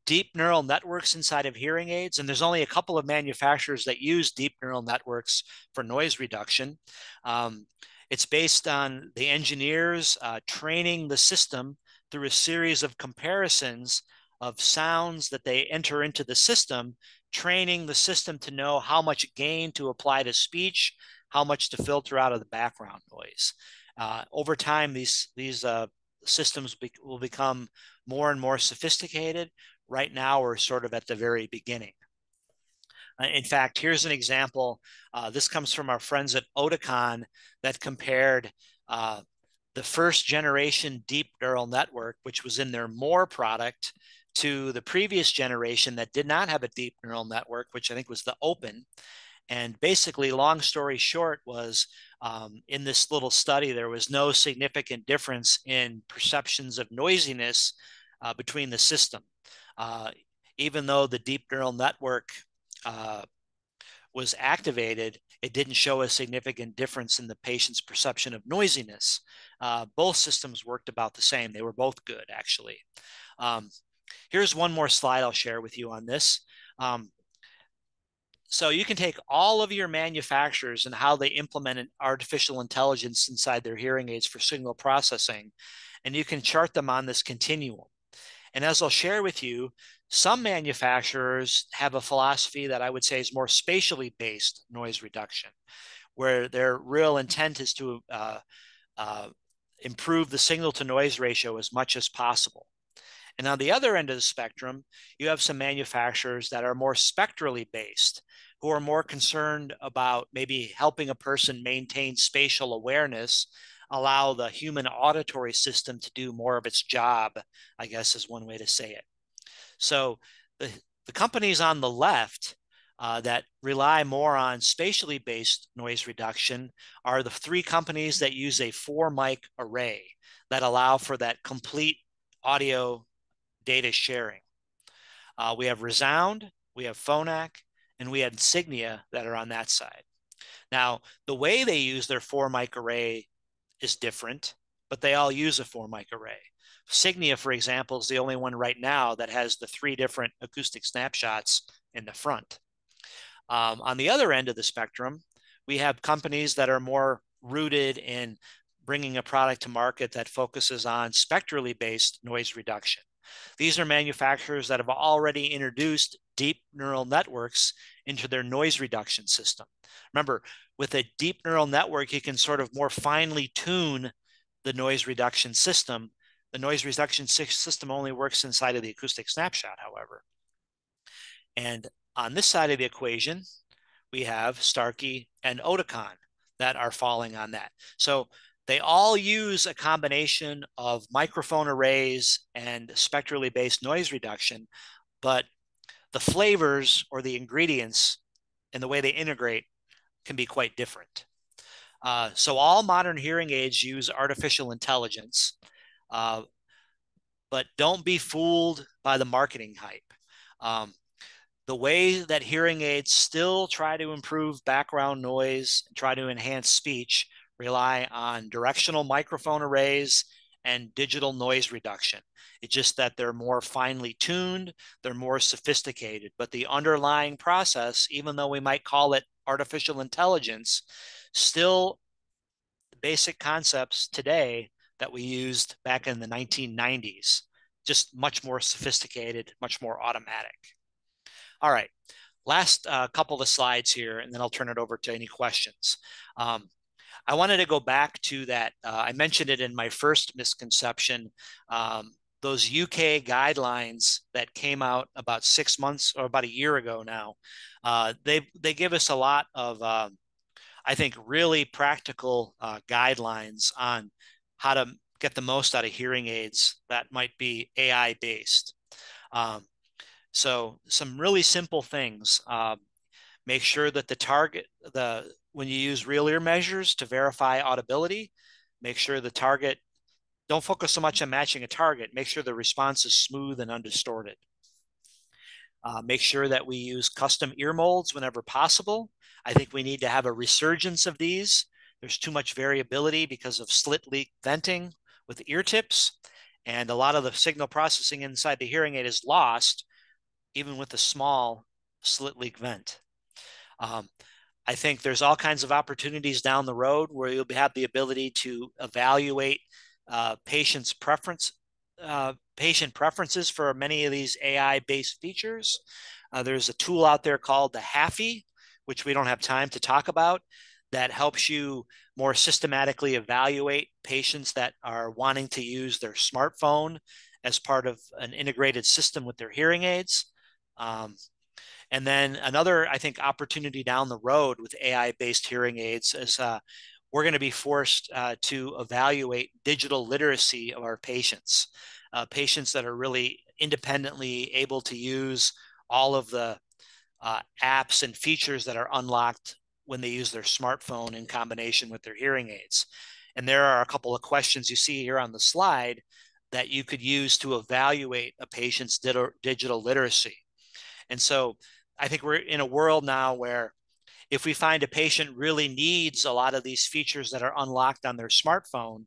deep neural networks inside of hearing aids, and there's only a couple of manufacturers that use deep neural networks for noise reduction. Um, it's based on the engineers training the system through a series of comparisons of sounds that they enter into the system, training the system to know how much gain to apply to speech, how much to filter out of the background noise. Over time, these systems will become more and more sophisticated. Right now, we're sort of at the very beginning. In fact, here's an example. This comes from our friends at Oticon that compared uh, the first generation deep neural network, which was in their More product, to the previous generation that did not have a deep neural network, which I think was the Open. And basically, long story short, was in this little study, there was no significant difference in perceptions of noisiness between the system. Uh, Even though the deep neural network uh, was activated, it didn't show a significant difference in the patient's perception of noisiness. Both systems worked about the same. They were both good, actually. Um, Here's one more slide I'll share with you on this. So you can take all of your manufacturers and how they implemented artificial intelligence inside their hearing aids for signal processing, and you can chart them on this continuum. And as I'll share with you, some manufacturers have a philosophy that I would say is more spatially based noise reduction, where their real intent is to uh, improve the signal to noise ratio as much as possible. And on the other end of the spectrum, you have some manufacturers that are more spectrally based, who are more concerned about maybe helping a person maintain spatial awareness, allow the human auditory system to do more of its job, I guess is one way to say it. So the companies on the left that rely more on spatially based noise reduction are the three companies that use a four mic array that allow for that complete audio data sharing. We have Resound, we have Phonak, and we have Insignia that are on that side. Now, the way they use their four mic array is different, but they all use a four mic array. Signia, for example, is the only one right now that has the three different acoustic snapshots in the front. On the other end of the spectrum, we have companies that are more rooted in bringing a product to market that focuses on spectrally based noise reduction. These are manufacturers that have already introduced deep neural networks into their noise reduction system. Remember, with a deep neural network, you can sort of more finely tune the noise reduction system. The noise reduction system only works inside of the acoustic snapshot, however. And on this side of the equation, we have Starkey and Oticon that are falling on that. So they all use a combination of microphone arrays and spectrally based noise reduction, but the flavors or the ingredients and the way they integrate can be quite different. So all modern hearing aids use artificial intelligence, uh, but don't be fooled by the marketing hype. Um, the way that hearing aids still try to improve background noise, try to enhance speech, rely on directional microphone arrays and digital noise reduction. It's just that they're more finely tuned, they're more sophisticated, but the underlying process, even though we might call it artificial intelligence, still basic concepts today that we used back in the 1990s, just much more sophisticated, much more automatic. All right, last couple of slides here, and then I'll turn it over to any questions. Um, I wanted to go back to that. I mentioned it in my first misconception. Those UK guidelines that came out about 6 months or about a year ago now, they give us a lot of, I think, really practical guidelines on how to get the most out of hearing aids that might be AI based. Um, so some really simple things. Make sure that the target, when you use real ear measures to verify audibility, make sure the target, don't focus so much on matching a target. Make sure the response is smooth and undistorted. Make sure that we use custom ear molds whenever possible. I think we need to have a resurgence of these. There's too much variability because of slit leak venting with ear tips. And a lot of the signal processing inside the hearing aid is lost, even with a small slit leak vent. Um, I think there's all kinds of opportunities down the road where you'll have the ability to evaluate patients' patient preferences for many of these AI-based features. There's a tool out there called the HAFI, which we don't have time to talk about, that helps you more systematically evaluate patients that are wanting to use their smartphone as part of an integrated system with their hearing aids. And then another, I think, opportunity down the road with AI-based hearing aids is we're going to be forced to evaluate digital literacy of our patients, patients that are really independently able to use all of the apps and features that are unlocked when they use their smartphone in combination with their hearing aids. And there are a couple of questions you see here on the slide that you could use to evaluate a patient's digital literacy. And so I think we're in a world now where if we find a patient really needs a lot of these features that are unlocked on their smartphone,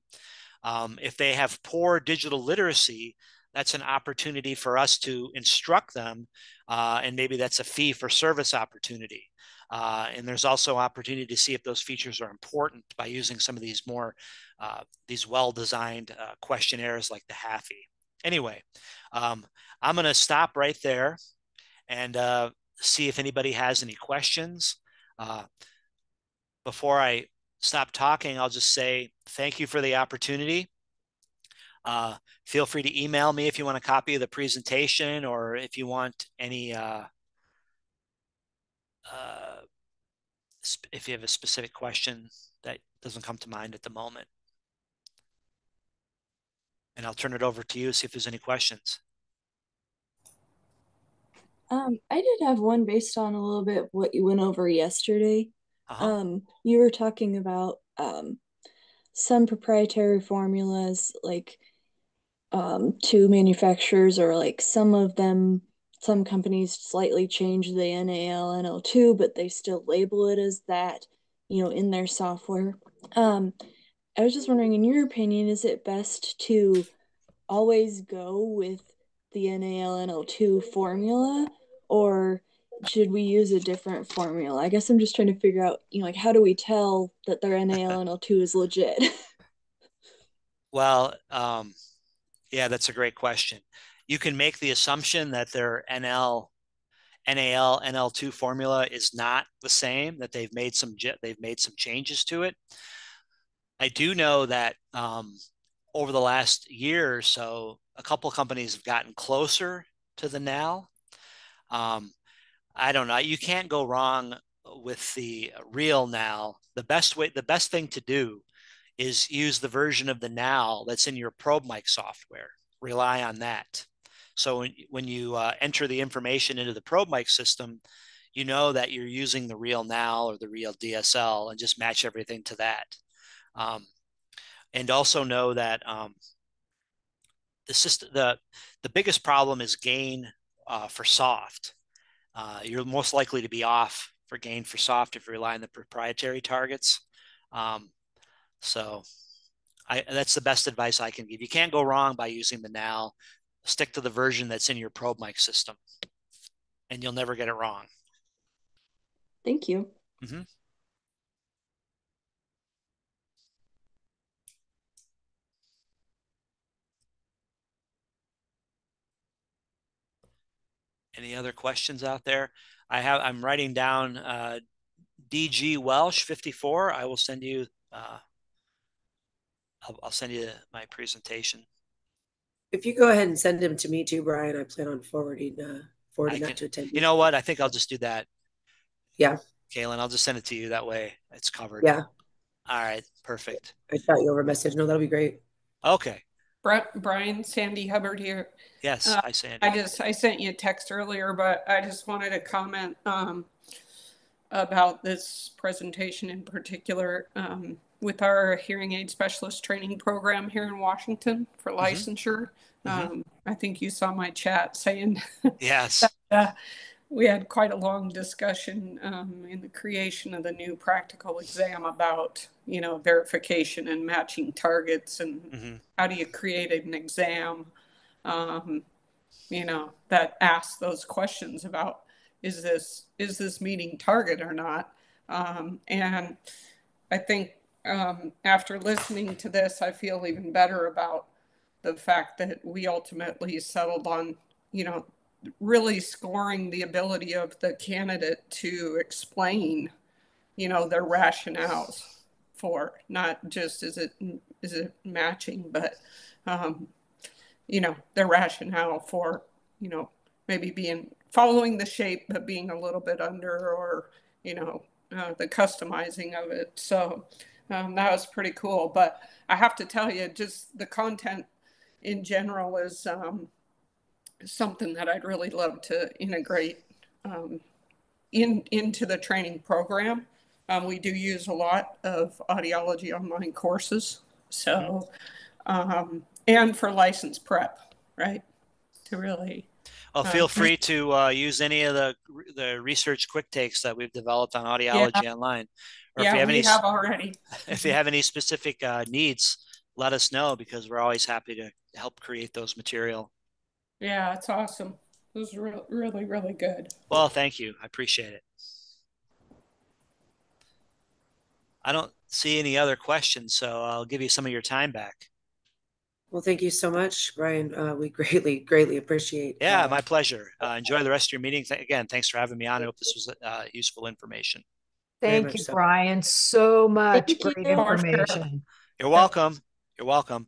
if they have poor digital literacy, that's an opportunity for us to instruct them. And maybe that's a fee for service opportunity. And there's also opportunity to see if those features are important by using some of these more, these well-designed questionnaires like the HAFI. Anyway, I'm going to stop right there and see if anybody has any questions. Uh, Before I stop talking, I'll just say thank you for the opportunity. Feel free to email me if you want a copy of the presentation or if you want any, uh, if you have a specific question that doesn't come to mind at the moment. And I'll turn it over to you, see if there's any questions. I did have one based on a little bit what you went over yesterday. Uh-huh. You were talking about some proprietary formulas, like to manufacturers, or like some of them, some companies slightly change the NAL/NO2, but they still label it as that, in their software. Um, I was just wondering, in your opinion, is it best to always go with the NaLNO2 formula, or should we use a different formula? I guess I'm just trying to figure out, like, how do we tell that their NaLNO2 is legit? Well, yeah, that's a great question. you can make the assumption that their NAL, NL2 formula is not the same, that they've made some changes to it. I do know that over the last year or so, a couple of companies have gotten closer to the NAL. I don't know. You can't go wrong with the real NAL. The best thing to do is use the version of the NAL that's in your probe mic software. Rely on that. So when you enter the information into the probe mic system, you know that you're using the real NAL or the real DSL, and just match everything to that. And also know that the system, the biggest problem is gain for soft. You're most likely to be off for gain for soft if you rely on the proprietary targets. Um, so that's the best advice I can give. You can't go wrong by using the NAL. Stick to the version that's in your probe mic system, and you'll never get it wrong. Thank you. Mm-hmm. Any other questions out there? I'm writing down DG Welsh 54. I will send you. I'll send you my presentation. If you go ahead and send them to me too, Brian, I plan on forwarding I that can. to You attendees. know what? I think I'll just do that, Yeah, Kaylin. I'll just send it to you. That way, it's covered. yeah. All right. Perfect. I shot you over a message. No, that'll be great. Okay. Brian, Sandy Hubbard here. Yes. Hi, I Sandy. just I sent you a text earlier, but I just wanted to comment about this presentation in particular with our hearing aid specialist training program here in Washington for Mm-hmm. licensure. Mm-hmm. I think you saw my chat saying Yes. that we had quite a long discussion in the creation of the new practical exam about, verification and matching targets and Mm-hmm. how do you create an exam, that asks those questions about is this meeting target or not? And I think after listening to this, I feel even better about the fact that we ultimately settled on, really scoring the ability of the candidate to explain, their rationales for not just is it matching, but their rationale for, maybe being following the shape but being a little bit under, or the customizing of it. So that was pretty cool. But I have to tell you, just the content in general is something that I'd really love to integrate into the training program. We do use a lot of audiology online courses. Mm-hmm. So, and for license prep, right? To really Well, uh, feel free to use any of the research quick takes that we've developed on yeah, audiology online, or yeah, we have already. if you Mm-hmm. have any specific needs, let us know, because we're always happy to help create those material. Yeah, it's awesome. It was really, really good. Well, thank you. I appreciate it. I don't see any other questions, so I'll give you some of your time back. Well, thank you so much, Brian. We greatly appreciate. Yeah, my pleasure. Enjoy the rest of your meeting. Again, thanks for having me on. I hope this was useful information. Very Thank much you, so. Brian. So much Thank great you. For sure. information. You're welcome. You're welcome.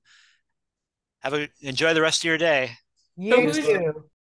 Enjoy the rest of your day. So You You as well. too.